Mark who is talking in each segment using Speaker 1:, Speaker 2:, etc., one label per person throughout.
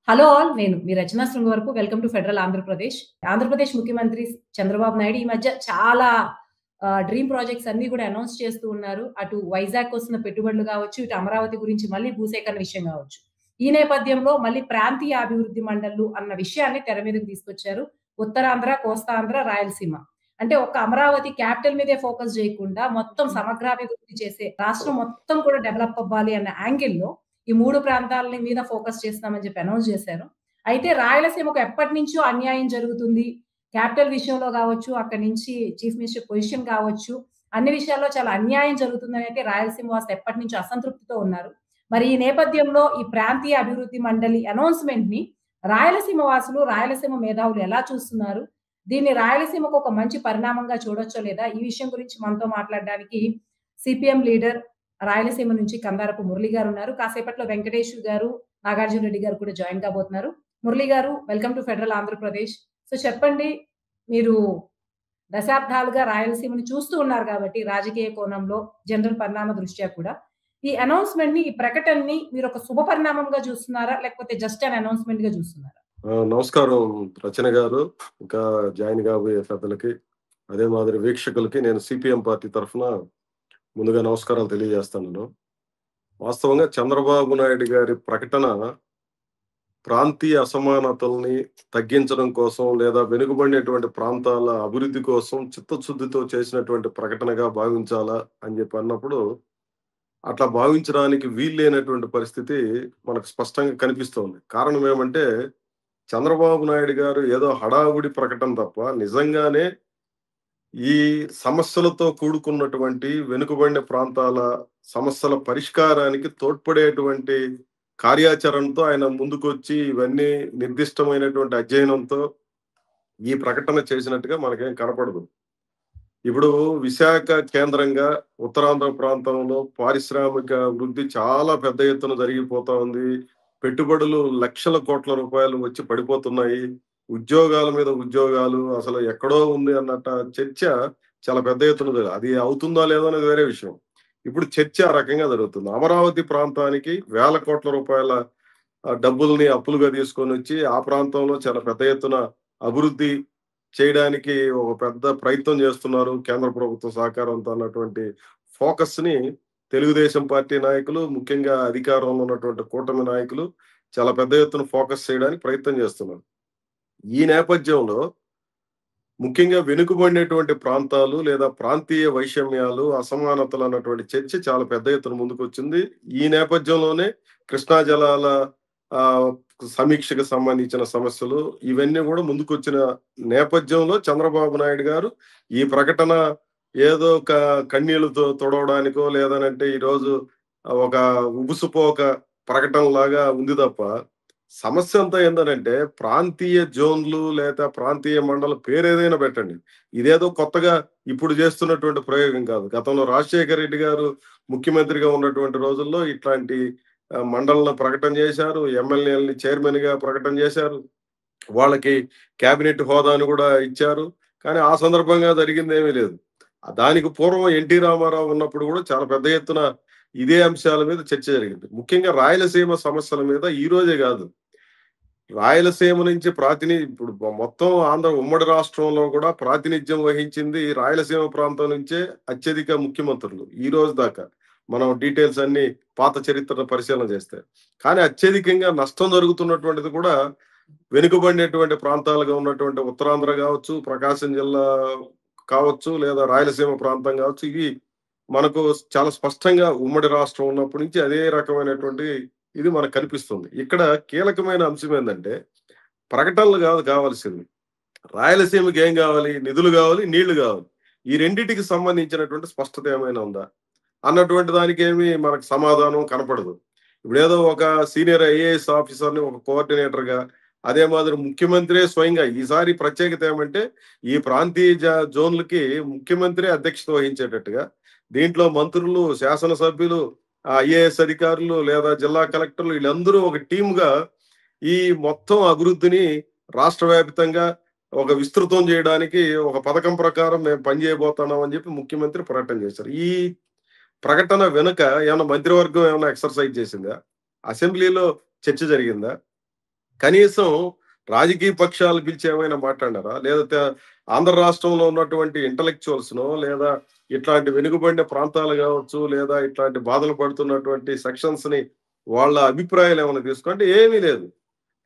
Speaker 1: Hello all. నేను మీ Rachana Srungavarapu. Welcome to Federal Andhra Pradesh. Andhra Pradesh ముఖ్యమంత్రి చంద్రబాబు నాయుడు ఈ మధ్య చాలా డ్రీమ్ ప్రాజెక్ట్స్ అన్నీ గూడా అనౌన్స్ చేస్తూ ఉన్నారు. అటు వైజాగ్‌కొస్తున్న పెట్టుబడులు గావచ్చు, ఇటు అమరావతి గురించి మళ్ళీ భూసేకరణ విషయం గావచ్చు. ఈ నేపథ్యంలో మళ్ళీ ప్రాంతీయ అభివృద్ధి మండళ్ళు అన్న విషయాన్ని తెర మీదకి తీసుకొచ్చారు. ఉత్తరాంధ్ర, కోస్తాంధ్ర, రాయలసీమ. అంటే ఒక్క అమరావతి క్యాపిటల్ మీదే ఫోకస్ జేయకుండా మొత్తం సమగ్రాభివృద్ధి చేసే రాష్ట్రం మొత్తం కూడా డెవలప్ అవ్వాలి అన్న యాంగిల్‌లో ఈ 3 ప్రాంతాలని మీద ఫోకస్ చేస్తున్నామని చెప్పి అనౌన్స్ చేశారు. అయితే రాయలసీమకు ఎప్పటినుంచో అన్యాయం జరుగుతుంది. క్యాపిటల్ విషయంలో గావచ్చు, అక్కడి నుంచి చీఫ్ మినిస్టర్ పొజిషన్ కావచ్చు, అన్ని విషయాల్లో చాలా అన్యాయం జరుగుతుందని అయితే రాయలసీమ వాసులు ఎప్పటినుంచో అసంతృప్తితో ఉన్నారు. మరి ఈ నేపథ్యంలో ఈ ప్రాంతీయ అభివృద్ధి మండలి అనౌన్స్‌మెంట్‌ని రాయలసీమ వాసులు, రాయలసీమ మేధావులు ఎలా చూస్తున్నారు? దీన్ని రాయలసీమకు ఒక మంచి పరిణామంగా చూడొచ్చో లేదా? ఈ విషయం గురించి మనతో మాట్లాడడానికి సీపీఎం లీడర్ రాయలసీమ నుంచి కందారపు మురళి గారున్నారు. కాసేపట్లో వెంకటేష్ గారు, నాగార్జున రెడ్డి గారు కూడా జాయిన్ కాబోతున్నారు. మురళి గారు, welcome to Federal Andhra Pradesh. So చెప్పండి, మీరు దశాబ్దాలుగా రాయలసీమని చూస్తూ ఉన్నారు కాబట్టి రాజకీయ కోణంలో, జనరల్ పరిణామ దృష్ట్యా కూడా. ఈ అనౌన్స్‌మెంట్‌ని, ఈ ప్రకటనని మీరొక శుభ పరిణామంగా చూస్తున్నారా? లేకపోతే జస్ట్ అన్ అనౌన్స్‌మెంట్‌గా చూస్తున్నారా?
Speaker 2: నమస్కారం రచన గారు. ఇంకా జాయిన్ కాబోయే పెద్దలకి, అదే మాదిరి వీక్షకులకి నేను సిపిఎం పార్టీ తరఫున ముందుగా నమస్కారాలు తెలియజేస్తున్నాను. వాస్తవంగా చంద్రబాబు నాయుడు గారి ప్రకటన ప్రాంతీయ అసమానతల్ని తగ్గించడం కోసం లేదా వెనుకబడినటువంటి ప్రాంతాల అభివృద్ధి కోసం చిత్తశుద్ధితో చేసినటువంటి ప్రకటనగా భావించాలా అని చెప్పి అన్నప్పుడు, అట్లా భావించడానికి వీల్లేనటువంటి పరిస్థితి మనకు స్పష్టంగా కనిపిస్తోంది. కారణం ఏమంటే చంద్రబాబు నాయుడు గారు ఏదో హడావుడి ప్రకటన తప్ప నిజంగానే ఈ సమస్యలతో కూడుకున్నటువంటి వెనుకబడిన ప్రాంతాల సమస్యల పరిష్కారానికి తోడ్పడేటువంటి కార్యాచరణతో ఆయన ముందుకొచ్చి ఇవన్నీ నిర్దిష్టమైనటువంటి అధ్యయనంతో ఈ ప్రకటన చేసినట్టుగా మనకేం కనపడదు. ఇప్పుడు విశాఖ కేంద్రంగా ఉత్తరాంధ్ర ప్రాంతంలో పారిశ్రామిక వృద్ధి చాలా పెద్ద ఎత్తున జరిగిపోతా ఉంది. పెట్టుబడులు లక్షల కోట్ల రూపాయలు వచ్చి పడిపోతున్నాయి. ఉద్యోగాల మీద ఉద్యోగాలు అసలు ఎక్కడో ఉంది అన్నట్ట చర్చ చాలా పెద్ద ఎత్తున అది అవుతుందా లేదో అనేది వేరే విషయం. ఇప్పుడు చర్చ ఆ రకంగా జరుగుతుంది. అమరావతి ప్రాంతానికి వేల కోట్ల రూపాయల డబ్బుల్ని అప్పులుగా తీసుకొనొచ్చి ఆ ప్రాంతంలో చాలా పెద్ద ఎత్తున అభివృద్ధి చేయడానికి ఒక పెద్ద ప్రయత్నం చేస్తున్నారు కేంద్ర ప్రభుత్వ సహకారంతో అన్నటువంటి ఫోకస్‌ని తెలుగుదేశం పార్టీ నాయకులు, ముఖ్యంగా అధికారంలో ఉన్నటువంటి కూటమి నాయకులు చాలా పెద్ద ఎత్తున ఫోకస్ చేయడానికి ప్రయత్నం చేస్తున్నారు. ఈ నేపథ్యంలో ముఖ్యంగా వెనుకబడినటువంటి ప్రాంతాలు లేదా ప్రాంతీయ వైషమ్యాలు, అసమానతలు అన్నటువంటి చర్చ చాలా పెద్ద ఎత్తున ముందుకొచ్చింది. ఈ నేపథ్యంలోనే కృష్ణా జలాల ఆహ్, సమీక్షకు సంబంధించిన సమస్యలు ఇవన్నీ గూడా ముందుకొచ్చిన నేపథ్యంలో చంద్రబాబు నాయుడు గారు ఈ ప్రకటన ఏదో ఒక కన్నీళ్లతో తుడవడానికో లేదనంటే ఈరోజు ఒక ఉబుసుపోక ప్రకటనలాగా ఉంది తప్ప సమస్య అంతా ఏందనంటే ప్రాంతీయ జోన్లు లేదా ప్రాంతీయ మండల పేరేదైనా పెట్టండి. ఇదేదో కొత్తగా ఇప్పుడు చేస్తున్నటువంటి ప్రయోగం కాదు. గతంలో రాజశేఖర రెడ్డి గారు ముఖ్యమంత్రిగా ఉన్నటువంటి రోజుల్లో ఇట్లాంటి మండలను ప్రకటన చేశారు. ఎమ్మెల్యేలని చైర్మన్‌గా ప్రకటన చేశారు. వాళ్ళకి క్యాబినెట్ హోదాను గూడా ఇచ్చారు. కానీ ఆ సందర్భంగా జరిగిందేమీ లేదు. దానికి పూర్వం ఎన్టీ రామారావు ఉన్నప్పుడు గూడా చాలా పెద్ద ఎత్తున ఇదే అంశాల మీద చర్చ జరిగింది. ముఖ్యంగా రాయలసీమ సమస్యల మీద ఈ రోజే గాదు. రాయలసీమ నుంచి ఇప్పుడు మొత్తం ఆంధ్ర ఉమ్మడి రాష్ట్రంలో కూడా ప్రాతినిధ్యం వహించింది రాయలసీమ ప్రాంతం నుంచే అత్యధిక ముఖ్యమంత్రులు ఈ రోజు దాకా. మనం డీటెయిల్స్ అన్ని పాత చరిత్రను పరిశీలన చేస్తే. కానీ అత్యధికంగా నష్టం జరుగుతున్నటువంటిది కూడా వెనుకబడినటువంటి ప్రాంతాలుగా ఉన్నటువంటి ఉత్తరాంధ్ర కావచ్చు, ప్రకాశం జిల్లా కావచ్చు, లేదా రాయలసీమ ప్రాంతం కావచ్చు. ఇవి మనకు చాలా స్పష్టంగా ఉమ్మడి రాష్ట్రం ఉన్నప్పటి నుంచి అదే రకమైనటువంటి ఇది మనకు కనిపిస్తుంది. ఇక్కడ కీలకమైన అంశం ఏందంటే, ప్రకటనలు కాదు కావాల్సింది. రాయలసీమకి ఏం గావాలి? నిధులు గావాలి, నీళ్లు గావాలి. ఈ రెండిటికి సంబంధించినటువంటి స్పష్టత ఏమైనా ఉందా? అన్నటువంటి దానికేమి మనకు సమాధానం కనపడదు. ఇప్పుడేదో ఒక సీనియర్ ఐఏఎస్ ఆఫీసర్‌ని ఒక కోఆర్డినేటర్‌గా, అదే మాదిరి ముఖ్యమంత్రే స్వయంగా ఈసారి ప్రత్యేకత ఏమంటే, ఈ ప్రాంతీయ జోన్‌లకి ముఖ్యమంత్రే అధ్యక్షత వహించేటట్టుగా, దీంట్లో మంత్రులు, శాసనసభ్యులు, ఐఏఎస్ అధికారులు లేదా జిల్లా కలెక్టర్లు వీళ్ళందరూ ఒక టీమ్‌గా ఈ మొత్తం అభివృద్ధిని రాష్ట్ర వ్యాప్తంగా ఒక విస్తృతం చేయడానికి ఒక పథకం ప్రకారం మేము పనిచేయబోతున్నాం అని చెప్పి ముఖ్యమంత్రి ప్రకటన చేశారు. ఈ ప్రకటన వెనుక ఏమన్నా మంత్రివర్గం ఏమన్నా ఎక్సర్సైజ్ చేసిందా? అసెంబ్లీలో చర్చ జరిగిందా? కనీసం రాజకీయ పక్షాలు పిలిచి ఏమైనా మాట్లాడారా? లేదా ఆంధ్ర రాష్ట్రంలో ఉన్నటువంటి ఇంటలెక్చువల్స్‌నో లేదా ఇట్లాంటి వెనుకబడిన ప్రాంతాలు గావచ్చు, లేదా ఇట్లాంటి బాధలు పడుతున్నటువంటి సెక్షన్స్‌ని వాళ్ళ అభిప్రాయాలు ఏమైనా తీసుకుంటే ఏమీ లేదు.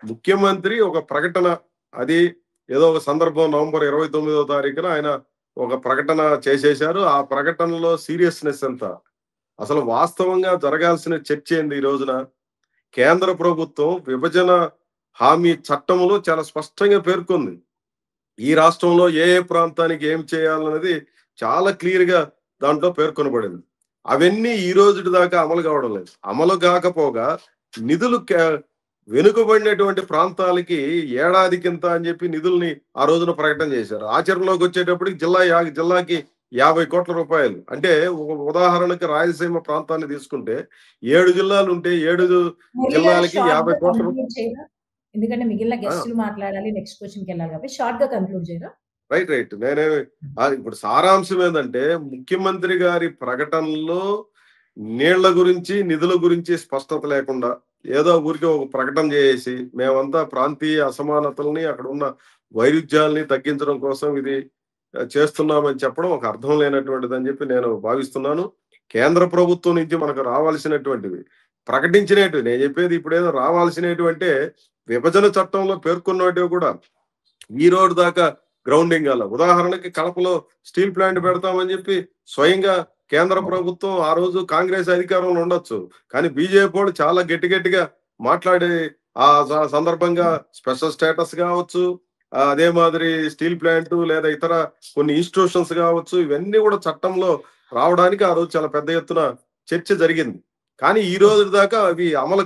Speaker 2: ముఖ్యమంత్రి ఒక ప్రకటన, అది ఏదో ఒక సందర్భం నవంబర్ 29వ తారీఖున ఆయన ఒక ప్రకటన చేసేశారు. ఆ ప్రకటనలో సీరియస్‌నెస్ ఎంత? అసలు వాస్తవంగా జరగాల్సిన చర్చ ఏంది ఈ రోజున? కేంద్ర ప్రభుత్వం విభజన హామీ చట్టంలో చాలా స్పష్టంగా పేర్కొంది. ఈ రాష్ట్రంలో ఏ ఏ ప్రాంతానికి ఏం చేయాలన్నది చాలా క్లియర్‌గా దాంట్లో పేర్కొనబడింది. అవన్నీ ఈ రోజుటి దాకా అమలు కావడం లేదు. అమలు కాకపోగా నిధులు వెనుకబడినటువంటి ప్రాంతాలకి ఏడాదికింత అని చెప్పి నిధుల్ని ఆ రోజున ప్రకటన చేశారు. ఆచరణలోకి వచ్చేటప్పటికి జిల్లాకి 50 కోట్ల రూపాయలు. అంటే ఉదాహరణకి రాయలసీమ ప్రాంతాన్ని తీసుకుంటే 7 జిల్లాలు ఉంటే 7
Speaker 1: మురళి గారు
Speaker 2: జిల్లాలకి
Speaker 1: షార్ట్‌గా
Speaker 2: 50 కోట్ల
Speaker 1: కంక్లూడ్ చేయరా? ఎందుకంటే మిగిలిన
Speaker 2: ఆ!
Speaker 1: గెస్టులు మాట్లాడాలి. నెక్స్ట్ క్వెషన్‌కెళ్ళాలి కాబట్టి షార్ట్‌గా కంక్లూడ్ చేయరా?
Speaker 2: రైట్. ఇప్పుడు సారాంశం ఏందంటే, ముఖ్యమంత్రి గారి ప్రకటనలో నీళ్ల గురించి, నిధుల గురించి స్పష్టత లేకుండా, ఏదో ఊరికే ఒక ప్రకటన చేసేసి, మేమంతా ప్రాంతీయ అసమానతల్ని, అక్కడున్న వైరుధ్యాల్ని తగ్గించడం కోసం ఇది చేస్తున్నామని చెప్పడం ఒక అర్థం లేనటువంటిదని చెప్పి నేను భావిస్తున్నాను. కేంద్ర ప్రభుత్వం నుంచి మనకు రావాల్సినటువంటివి, ప్రకటించినేటివి, నేను చెప్పేది ఇప్పుడేదో రావాల్సినటువంటే, విభజన చట్టంలో పేర్కొన్నటివి కూడా ఈ రోజు దాకా గ్రౌండింగ్ అలా. ఉదాహరణకి కడపలో స్టీల్ ప్లాంట్ పెడతామని చెప్పి స్వయంగా కేంద్ర ప్రభుత్వం ఆ రోజు కాంగ్రెస్ అధికారంలో ఉండొచ్చు. కానీ బీజేపీ వాళ్ళు చాలా గట్టిగా మాట్లాడి ఆ సందర్భంగా స్పెషల్ స్టేటస్ కావచ్చు, అదే మాదిరి స్టీల్ ప్లాంట్ లేదా ఇతర కొన్ని ఇన్స్టిట్యూషన్స్ కావచ్చు, ఇవన్నీ కూడా చట్టంలో రావడానికి ఆ రోజు చాలా పెద్ద ఎత్తున చర్చ జరిగింది. కానీ ఈ రోజు దాకా అవి అమలు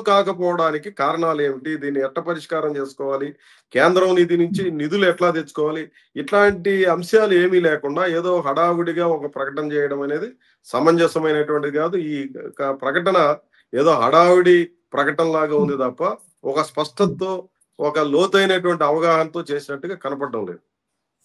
Speaker 2: కాకపోవడానికి కారణాలు ఏమిటి? దీన్ని ఎట్ట పరిష్కారం చేసుకోవాలి? కేంద్రం నిధి నుంచి నిధులు ఎట్లా తెచ్చుకోవాలి? ఇట్లాంటి అంశాలు ఏమీ లేకుండా ఏదో హడావుడిగా ఒక ప్రకటన చేయడం అనేది సమంజసమైనటువంటిది కాదు. ఈ ప్రకటన ఏదో హడావుడి ప్రకటనలాగా ఉంది తప్ప, ఒక స్పష్టతతో, ఒక లోతైనటువంటి అవగాహనతో చేసినట్టుగా కనపడడం లేదు.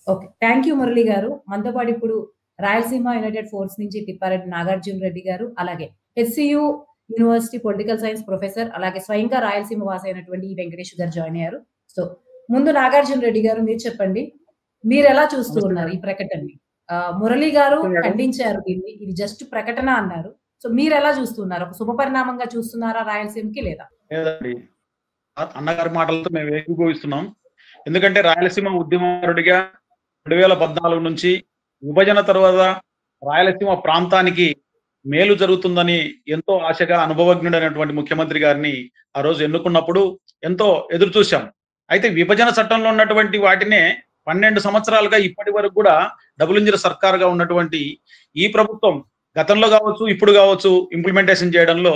Speaker 1: ఓకే. థాంక్ యూ మురళి గారు. మనతో పాటు ఇప్పుడు రాయలసీమ యునైటెడ్ ఫోర్స్ నుంచి తిప్పారెడ్డి నాగార్జున రెడ్డి గారు, అలాగే HCU university political science professor, అలాగే స్వయంగా రాయలసీమ వాసైనటువంటి ఈ వెంకటేష్ గారు జాయిన్ అయ్యారు. సో, ముందు నాగార్జున రెడ్డి గారు మీరు చెప్పండి. మీరెలా చూస్తూ
Speaker 3: నమస్తే
Speaker 1: ఉన్నారు
Speaker 3: మేడం.
Speaker 1: ఈ ప్రకటనని? మురళి గారు
Speaker 3: నమస్తే మేడం.
Speaker 1: ఖండించారు దీన్ని. ఇది జస్ట్ ప్రకటన అన్నారు. సో, మీరెలా చూస్తున్నారు? ఒక శుభ పరిణామంగా చూస్తున్నారా రాయలసీమకి లేదా?
Speaker 3: లేదండి. అన్నగారి మాటలతో మేము ఏకీభవిస్తున్నాం. ఎందుకంటే రాయలసీమ ఉద్యమకారుడిగా 2014 నుంచి విభజన తర్వాత రాయలసీమ ప్రాంతానికి మేలు జరుగుతుందని ఎంతో ఆశగా అనుభవజ్ఞుడైనటువంటి ముఖ్యమంత్రి గారిని ఆ రోజు ఎన్నుకున్నప్పుడు ఎంతో ఎదురు చూశాం. అయితే విభజన చట్టంలో ఉన్నటువంటి వాటినే 12 సంవత్సరాలుగా ఇప్పటి వరకు కూడా డబుల్ ఇంజిన్ సర్కార్‌గా ఉన్నటువంటి ఈ ప్రభుత్వం గతంలో కావచ్చు, ఇప్పుడు కావచ్చు ఇంప్లిమెంటేషన్ చేయడంలో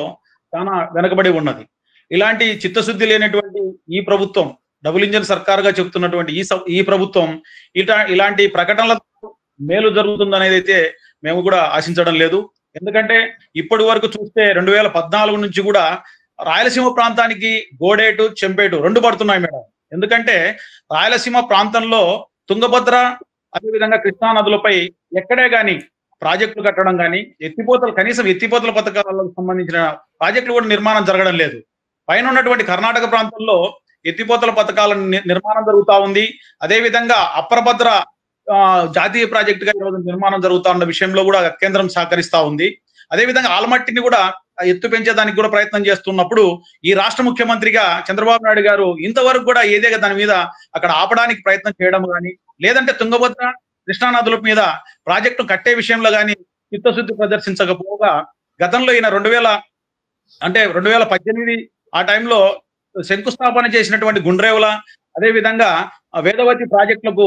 Speaker 3: చాలా వెనకబడి ఉన్నది. ఇలాంటి చిత్తశుద్ధి లేనటువంటి ఈ ప్రభుత్వం, డబుల్ ఇంజిన్ సర్కార్‌గా చెప్తున్నటువంటి ఈ ప్రభుత్వం ఇలాంటి ప్రకటనలతో మేలు జరుగుతుందనేదైతే మేము కూడా ఆశించడం లేదు. ఎందుకంటే ఇప్పటి వరకు చూస్తే 2014 నుంచి కూడా రాయలసీమ ప్రాంతానికి గోడేటు, చెంపేటు 2 పడుతున్నాయి మేడం. ఎందుకంటే రాయలసీమ ప్రాంతంలో తుంగభద్ర, అదేవిధంగా కృష్ణా నదులపై ఎక్కడే గాని ప్రాజెక్టులు కట్టడం గాని, కనీసం ఎత్తిపోతల పథకాలకు సంబంధించిన ప్రాజెక్టులు కూడా నిర్మాణం జరగడం లేదు. పైన ఉన్నటువంటి కర్ణాటక ప్రాంతంలో ఎత్తిపోతల పథకాల నిర్మాణం జరుగుతా ఉంది. అదేవిధంగా అప్రభద్ర జాతీయ ప్రాజెక్టుగా ఈరోజు నిర్మాణం జరుగుతా ఉన్న విషయంలో కూడా కేంద్రం సహకరిస్తా ఉంది. అదేవిధంగా ఆల్మట్టిని కూడా ఎత్తు పెంచేదానికి కూడా ప్రయత్నం చేస్తున్నప్పుడు ఈ రాష్ట్ర ముఖ్యమంత్రిగా చంద్రబాబు నాయుడు గారు ఇంతవరకు కూడా ఏదే దాని మీద అక్కడ ఆపడానికి ప్రయత్నం చేయడం కానీ, లేదంటే తుంగభద్ర, కృష్ణా నదుల మీద ప్రాజెక్టు కట్టే విషయంలో కానీ చిత్తశుద్ధి ప్రదర్శించకపోగా గతంలో ఈయన 2018 ఆ టైంలో శంకుస్థాపన చేసినటువంటి గుండ్రేవుల, అదేవిధంగా వేదవతి ప్రాజెక్టులకు